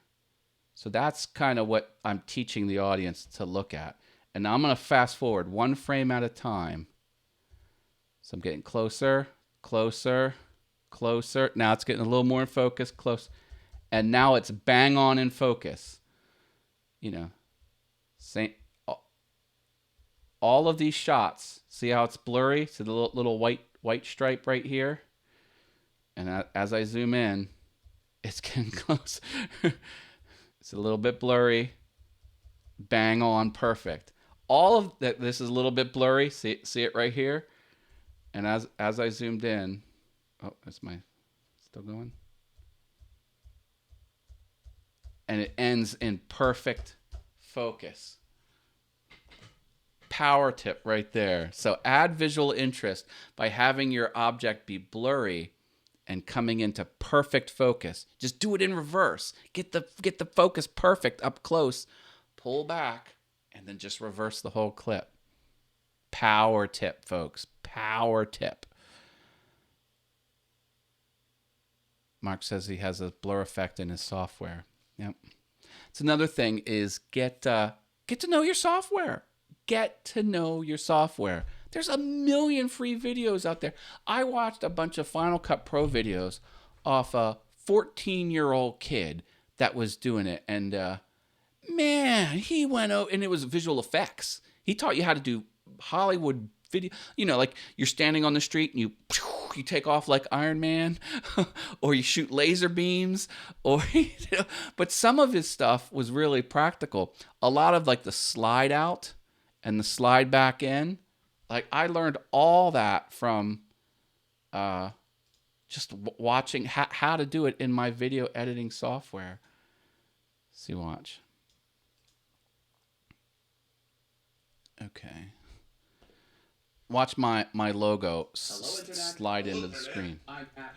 So that's kind of what I'm teaching the audience to look at. And now I'm going to fast forward one frame at a time. So I'm getting closer, closer, closer. Now it's getting a little more in focus, close. And now it's bang on in focus. You know, all of these shots, see how it's blurry? See the little white stripe right here? And as I zoom in, it's getting close. It's a little bit blurry. Bang on, perfect. All of that, this is a little bit blurry. See it right here? And as I zoomed in, oh, that's my, still going? And it ends in perfect focus. Power tip right there. So add visual interest by having your object be blurry and coming into perfect focus. Just do it in reverse. Get the focus perfect up close. Pull back and then just reverse the whole clip. Power tip, folks. Power tip. Mark says he has a blur effect in his software. Yep. It's another thing is get to know your software. Get to know your software. There's a million free videos out there. I watched a bunch of Final Cut Pro videos off a 14-year-old kid that was doing it. And man, he went out, and it was visual effects. He taught you how to do Hollywood video. You know, like you're standing on the street and you take off like Iron Man, or you shoot laser beams, or but some of his stuff was really practical. A lot of like the slide out and the slide back in. Like I learned all that from just watching how to do it in my video editing software. See, watch. Okay. Watch my logo slide into the screen. I'm Matt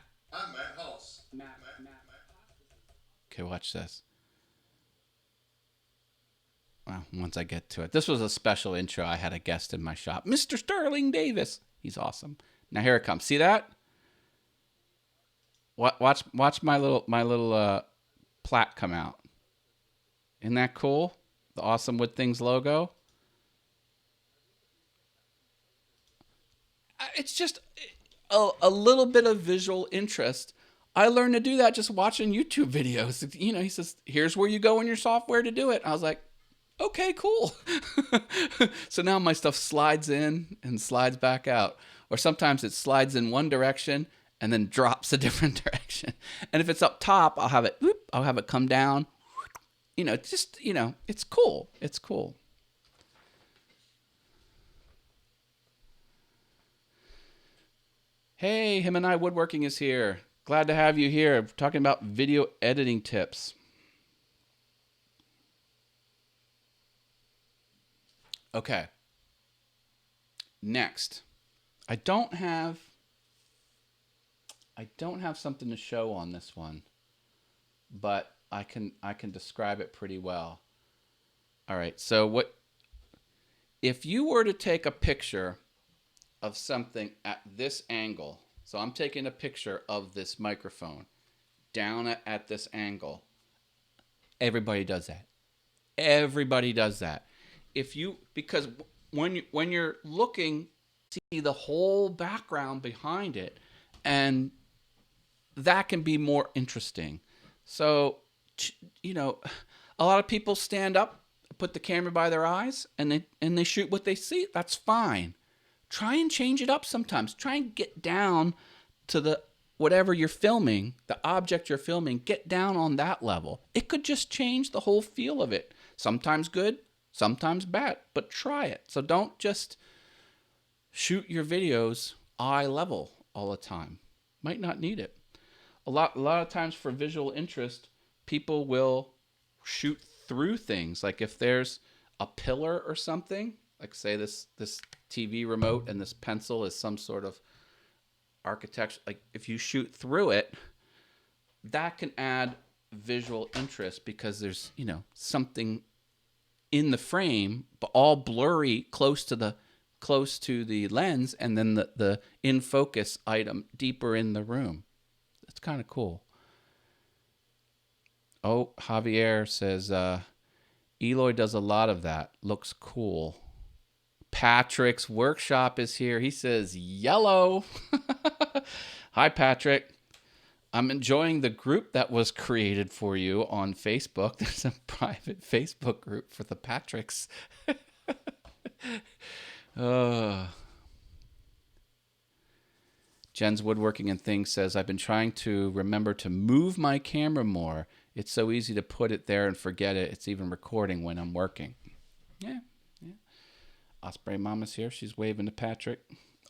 Hoss. Matt. Okay, watch this. Well, once I get to it. This was a special intro. I had a guest in my shop, Mr. Sterling Davis. He's awesome. Now here it comes. See that? Watch my little plaque come out. Isn't that cool? The Awesome Wood Things logo. It's just a little bit of visual interest. I learned to do that just watching YouTube videos. You know, he says, here's where you go in your software to do it. I was like, okay, cool. So now my stuff slides in and slides back out. Or sometimes it slides in one direction and then drops a different direction. And if it's up top, I'll have it come down. You know, just, you know, it's cool. It's cool. Hey, Him and I Woodworking is here. Glad to have you here. We're talking about video editing tips. Okay. Next. I don't have something to show on this one, but I can describe it pretty well. All right. So if you were to take a picture of something at this angle. So I'm taking a picture of this microphone down at this angle. Everybody does that. Everybody does that. Because when you're looking, see the whole background behind it, and that can be more interesting. So, you know, a lot of people stand up, put the camera by their eyes, and they shoot what they see. That's fine. Try and change it up sometimes. Try and get down to the whatever you're filming, the object you're filming, get down on that level. It could just change the whole feel of it. Sometimes good, sometimes bad, but try it. So don't just shoot your videos eye level all the time. Might not need it. A lot of times for visual interest, people will shoot through things. Like if there's a pillar or something, like say this TV remote and this pencil is some sort of architecture, like if you shoot through it, that can add visual interest because there's, you know, something in the frame, but all blurry close to the lens, and then the in focus item deeper in the room. It's kind of cool. Oh, Javier says Eloy does a lot of that. Looks cool. Patrick's workshop is here. He says yellow. Hi, Patrick. I'm enjoying the group that was created for you on Facebook. There's a private Facebook group for the Patricks. Jen's Woodworking and Things says, I've been trying to remember to move my camera more. It's so easy to put it there and forget it. It's even recording when I'm working. Yeah. Osprey Mama's here. She's waving to Patrick.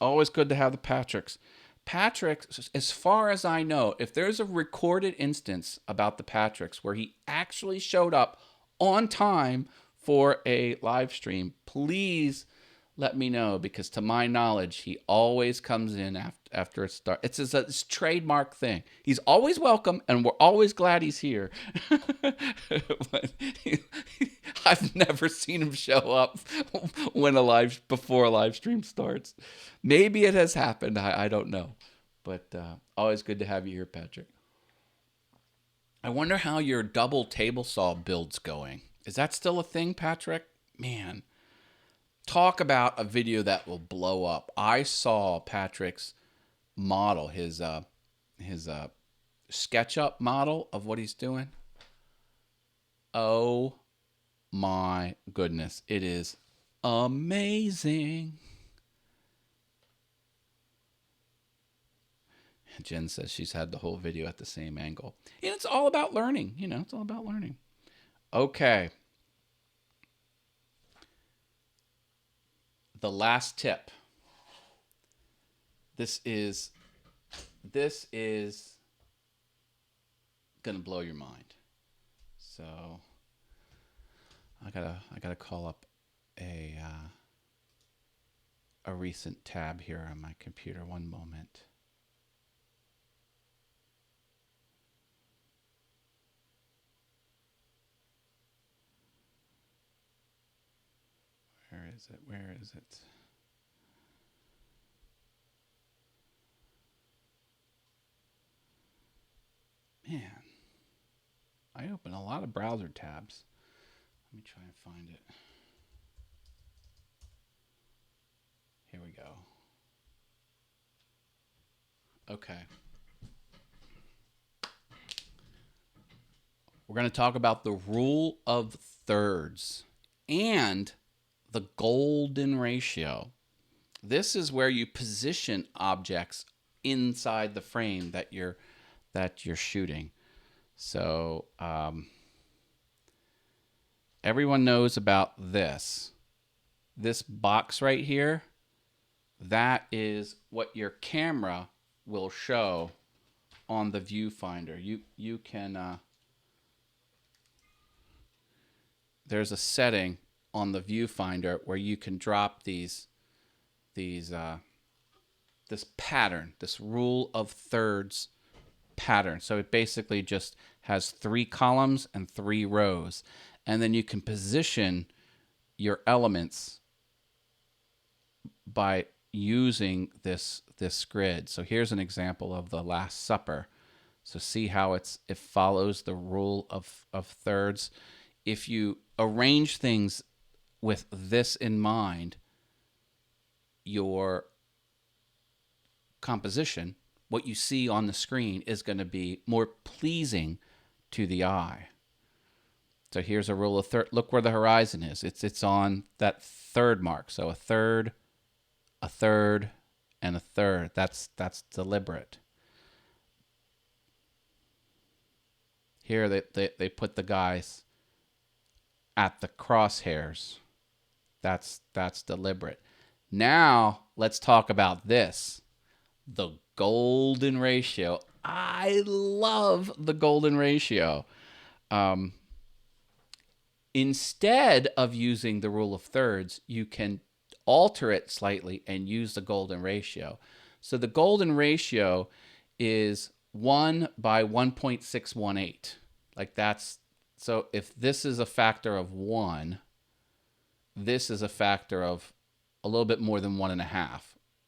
Always good to have the Patricks. Patrick, as far as I know, if there's a recorded instance about the Patricks where he actually showed up on time for a live stream, please let me know, because to my knowledge, he always comes in after it starts. It's a trademark thing. He's always welcome, and we're always glad he's here. But I've never seen him show up before a live stream starts. Maybe it has happened. I don't know. But always good to have you here, Patrick. I wonder how your double table saw build's going. Is that still a thing, Patrick? Man. Talk about a video that will blow up. I saw Patrick's model, his SketchUp model of what he's doing. Oh my goodness. It is amazing. Jen says she's had the whole video at the same angle. And it's all about learning. You know, it's all about learning. Okay. The last tip. This is gonna blow your mind. So I gotta call up a recent tab here on my computer. One moment. Where is it? Man, I open a lot of browser tabs. Let me try and find it. Here we go. Okay. We're going to talk about the rule of thirds and the golden ratio. This is where you position objects inside the frame that you're shooting. So everyone knows about this box right here. That is what your camera will show on the viewfinder. You can there's a setting on the viewfinder where you can drop this pattern, this rule of thirds pattern. So it basically just has 3 columns and 3 rows, and then you can position your elements by using this grid. So here's an example of the Last Supper. So see how it follows the rule of thirds. If you arrange things with this in mind, your composition, what you see on the screen, is going to be more pleasing to the eye. So here's a rule of third. Look where the horizon is. It's on that third mark. So a third, and a third. That's deliberate. Here they put the guys at the crosshairs. That's deliberate. Now let's talk about this. The golden ratio. I love the golden ratio. Instead of using the rule of thirds, you can alter it slightly and use the golden ratio. So the golden ratio is 1 by 1.618. Like that's, so if this is a factor of 1, this is a factor of a little bit more than 1.5.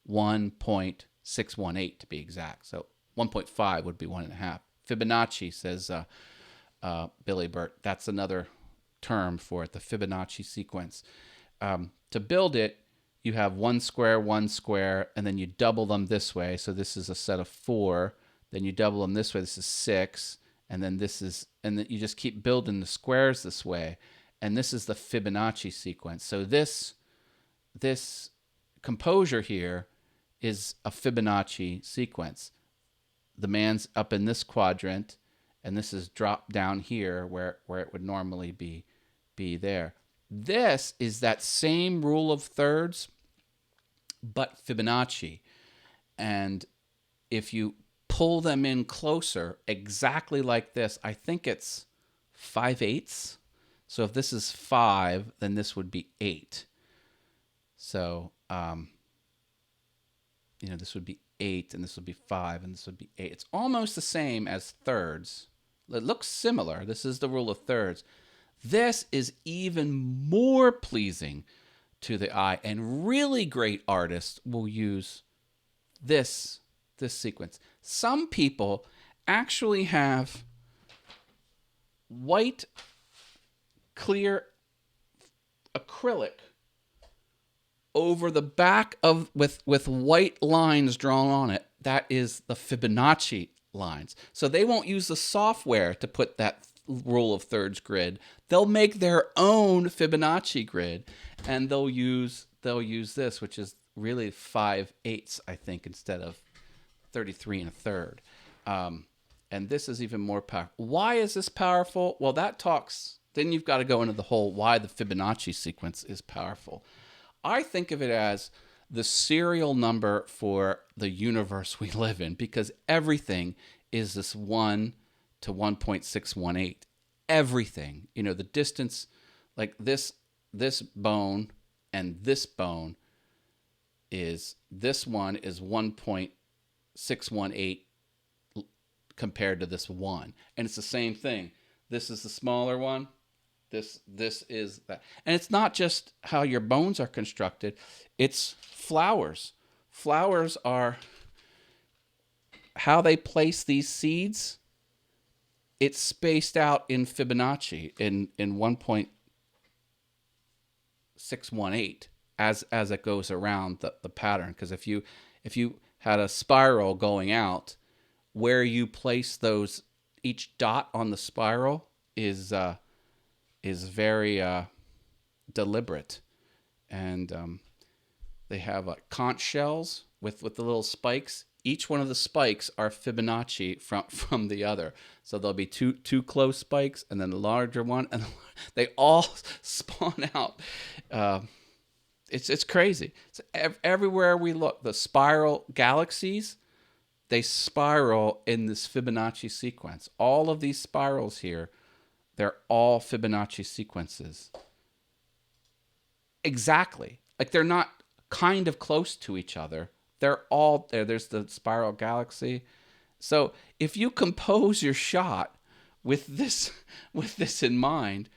1.618 to be exact. So 1.5 would be 1.5. Fibonacci, says Billy Burt. That's another term for it, the Fibonacci sequence. To build it, you have 1 square, 1 square, and then you double them this way. So this is a set of 4. Then you double them this way. This is 6. And then this is, and then you just keep building the squares this way. And this is the Fibonacci sequence. So this composure here is a Fibonacci sequence. The man's up in this quadrant, and this is dropped down here where it would normally be there. This is that same rule of thirds, but Fibonacci. And if you pull them in closer, exactly like this, I think it's 5/8. So if this is 5, then this would be 8. So, this would be 8, and this would be 5, and this would be 8. It's almost the same as thirds. It looks similar. This is the rule of thirds. This is even more pleasing to the eye, and really great artists will use this sequence. Some people actually have white, clear acrylic over the back of with white lines drawn on it. That is the Fibonacci lines. So they won't use the software to put that rule of thirds grid. They'll make their own Fibonacci grid, and they'll use this, which is really 5/8, I think, instead of 33 1/3. And this is even more powerful. Why is this powerful? Well, then you've got to go into the whole why the Fibonacci sequence is powerful. I think of it as the serial number for the universe we live in, because everything is this 1 to 1.618. Everything, the distance, like this bone and this bone this one is 1.618 compared to this one. And it's the same thing. This is the smaller one. This is that. And it's not just how your bones are constructed. It's flowers. Flowers are how they place these seeds. It's spaced out in Fibonacci in 1.618 as it goes around the pattern. Because if you had a spiral going out, where you place those, each dot on the spiral is very deliberate. And they have conch shells with the little spikes. Each one of the spikes are Fibonacci from the other. So there'll be two close spikes, and then the larger one, and they all spawn out. It's crazy. So everywhere we look, the spiral galaxies, they spiral in this Fibonacci sequence. All of these spirals here, they're all Fibonacci sequences. Exactly. Like they're not kind of close to each other. They're all there. There's the spiral galaxy. So if you compose your shot with this in mind,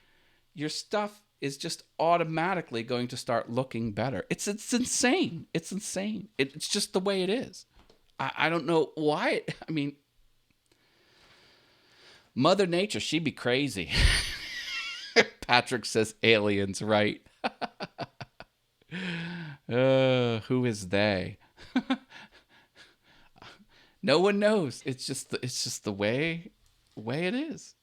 your stuff is just automatically going to start looking better. It's insane. It's insane. It's just the way it is. I don't know why. Mother Nature, she'd be crazy. Patrick says aliens, right? Who is they? No one knows. It's just the way it is.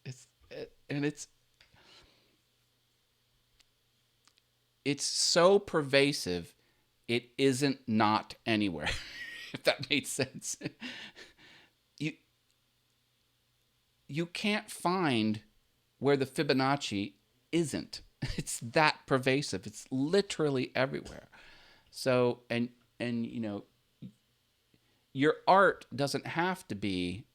It's so pervasive. It isn't not anywhere. If that made sense. You you can't find where the Fibonacci isn't. It's that pervasive. It's literally everywhere. So and your art doesn't have to be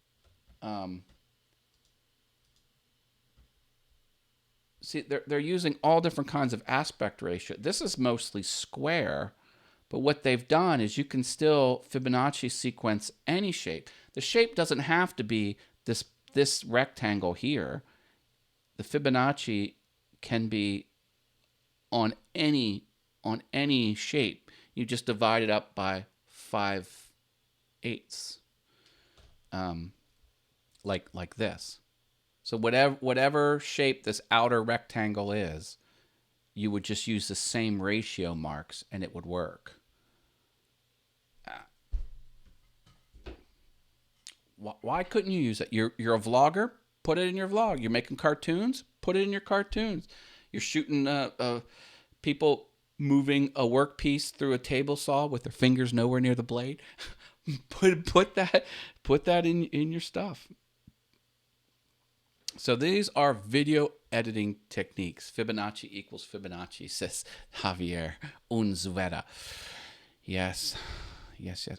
see they're using all different kinds of aspect ratio. This is mostly square, but what they've done is you can still Fibonacci sequence any shape. The shape doesn't have to be this rectangle here. The Fibonacci can be on any shape. You just divide it up by 5/8, like this. So whatever shape this outer rectangle is, you would just use the same ratio marks and it would work. Why couldn't you use it? You're a vlogger. Put it in your vlog. You're making cartoons. Put it in your cartoons. You're shooting people moving a workpiece through a table saw with their fingers nowhere near the blade. put that in your stuff. So these are video editing techniques. Fibonacci equals Fibonacci, says Javier Unzueta. Yes.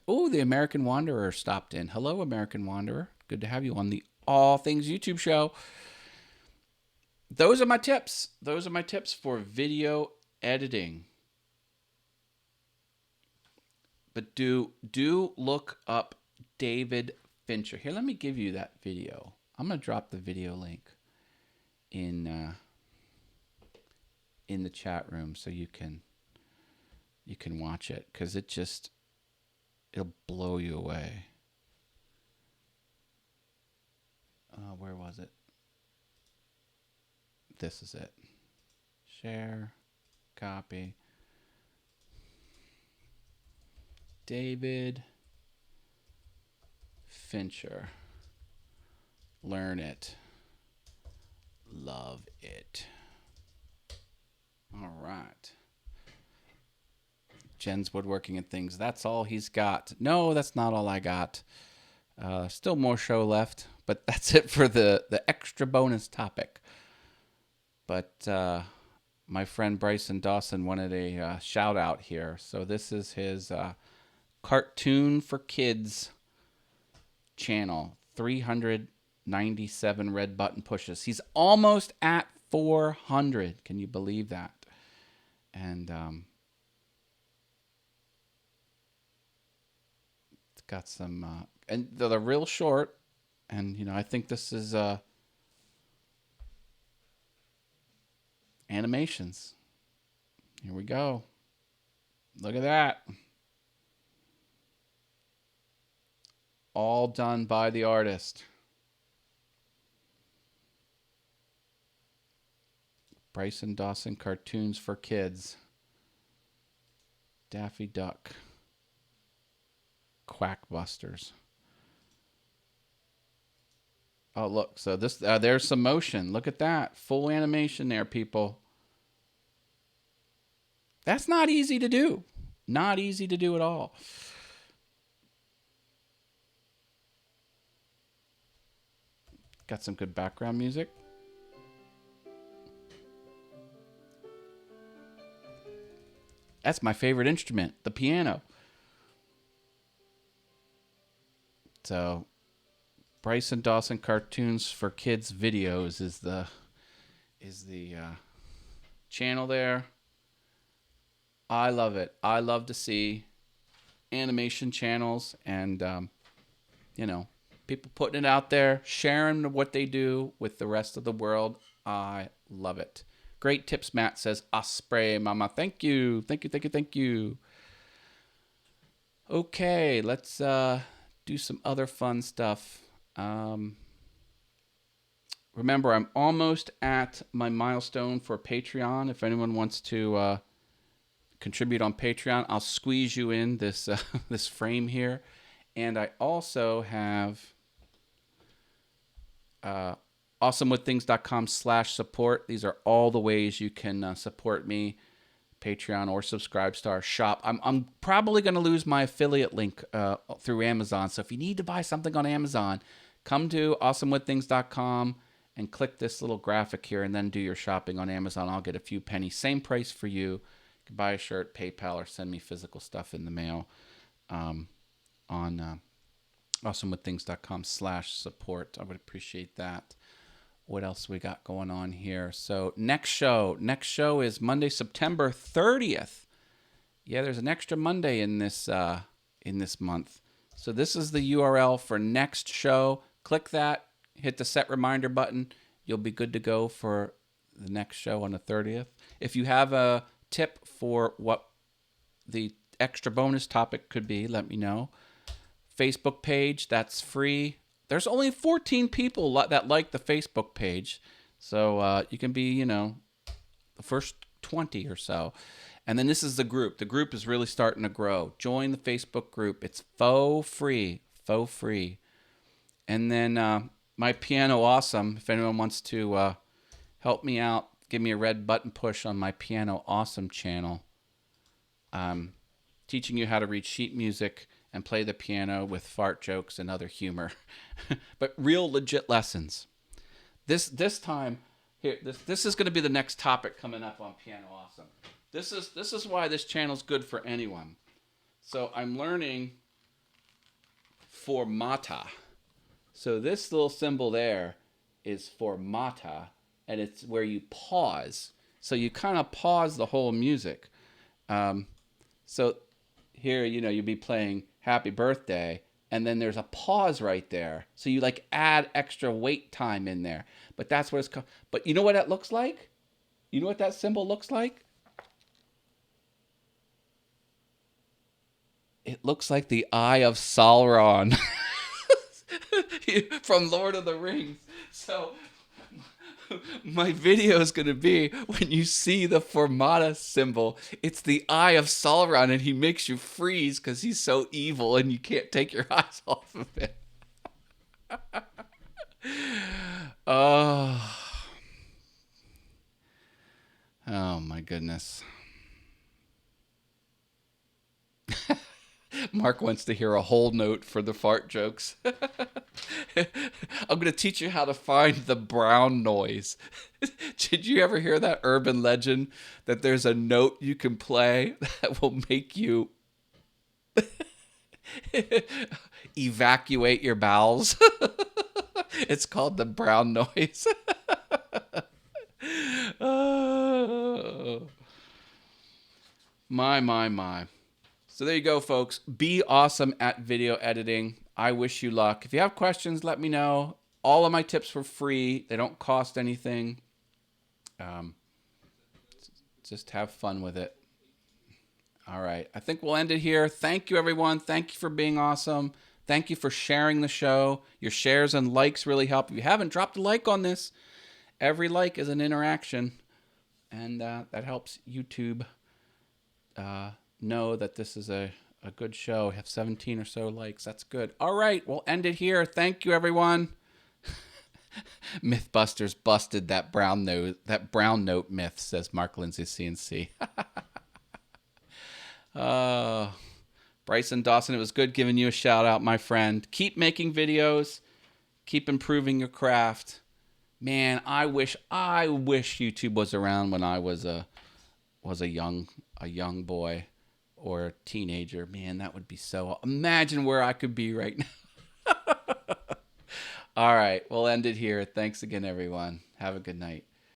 Oh, the American Wanderer stopped in. Hello, American Wanderer. Good to have you on the All Things YouTube show. Those are my tips. Those are my tips for video editing. But do look up David Fincher. Here, let me give you that video. I'm going to drop the video link in the chat room so you can watch it, because it'll blow you away. Where was it? This is it. Share, copy. David Fincher. Learn it. Love it. All right. Jen's woodworking and things. That's all he's got. No, that's not all I got. Still more show left, but that's it for the extra bonus topic. But my friend Bryson Dawson wanted a shout out here. So this is his Cartoon for Kids channel. 397 red button pushes. He's almost at 400. Can you believe that? And it's got some, and they're real short. And I think this is animations. Here we go. Look at that. All done by the artist. Bryson Dawson Cartoons for Kids. Daffy Duck. Quackbusters. Oh, look. So this there's some motion. Look at that. Full animation there, people. That's not easy to do. Not easy to do at all. Got some good background music. That's my favorite instrument, the piano. So, Bryson Dawson Cartoons for Kids videos is the channel there. I love it. I love to see animation channels and people putting it out there, sharing what they do with the rest of the world. I love it. Great tips, Matt says. Osprey Mama. Thank you. Thank you. Okay, let's do some other fun stuff. Remember, I'm almost at my milestone for Patreon. If anyone wants to contribute on Patreon, I'll squeeze you in this this frame here. And I also have awesomewiththings.com/support. These are all the ways you can support me, Patreon or subscribe to our shop. I'm probably going to lose my affiliate link through Amazon. So if you need to buy something on Amazon, come to awesomewiththings.com and click this little graphic here and then do your shopping on Amazon. I'll get a few pennies. Same price for you. You can buy a shirt, PayPal, or send me physical stuff in the mail on awesomewiththings.com/support. I would appreciate that. What else we got going on here? So next show is Monday, September 30th. Yeah, there's an extra Monday in this month. So this is the URL for next show. Click that, hit the set reminder button. You'll be good to go for the next show on the 30th. If you have a tip for what the extra bonus topic could be, let me know. Facebook page, that's free. There's only 14 people that like the Facebook page. So you can be, the first 20 or so. And then this is the group. The group is really starting to grow. Join the Facebook group. It's faux free. And then my Piano Awesome, if anyone wants to help me out, give me a red button push on my Piano Awesome channel. Teaching you how to read sheet music and play the piano with fart jokes and other humor. But real legit lessons. This time here, this is going to be the next topic coming up on Piano Awesome. This is why this channel is good for anyone. So I'm learning formata. So this little symbol there is formata, and it's where you pause. So you kind of pause the whole music. So here, you'll be playing Happy Birthday, and then there's a pause right there. So you add extra wait time in there. But that's what it's called. But you know what that looks like? You know what that symbol looks like? It looks like the Eye of Sauron from Lord of the Rings. So my video is going to be when you see the formata symbol, it's the Eye of Sauron, and he makes you freeze because he's so evil and you can't take your eyes off of it. Oh my goodness. Mark wants to hear a whole note for the fart jokes. I'm going to teach you how to find the brown noise. Did you ever hear that urban legend that there's a note you can play that will make you evacuate your bowels? It's called the brown noise. Oh. My. So there you go, folks. Be awesome at video editing. I wish you luck. If you have questions, let me know. All of my tips were free. They don't cost anything. Just have fun with it. All right. I think we'll end it here. Thank you, everyone. Thank you for being awesome. Thank you for sharing the show. Your shares and likes really help. If you haven't dropped a like on this, every like is an interaction. And that helps YouTube know that this is a good show. We have 17 or so likes. That's good. All right, we'll end it here. Thank you, everyone. Mythbusters busted that brown note myth, says Mark Lindsay CNC. Bryson Dawson, it was good giving you a shout out, my friend. Keep making videos. Keep improving your craft. Man, I wish YouTube was around when I was a young boy or a teenager. Man, that would be so... Imagine where I could be right now. All right, we'll end it here. Thanks again, everyone. Have a good night.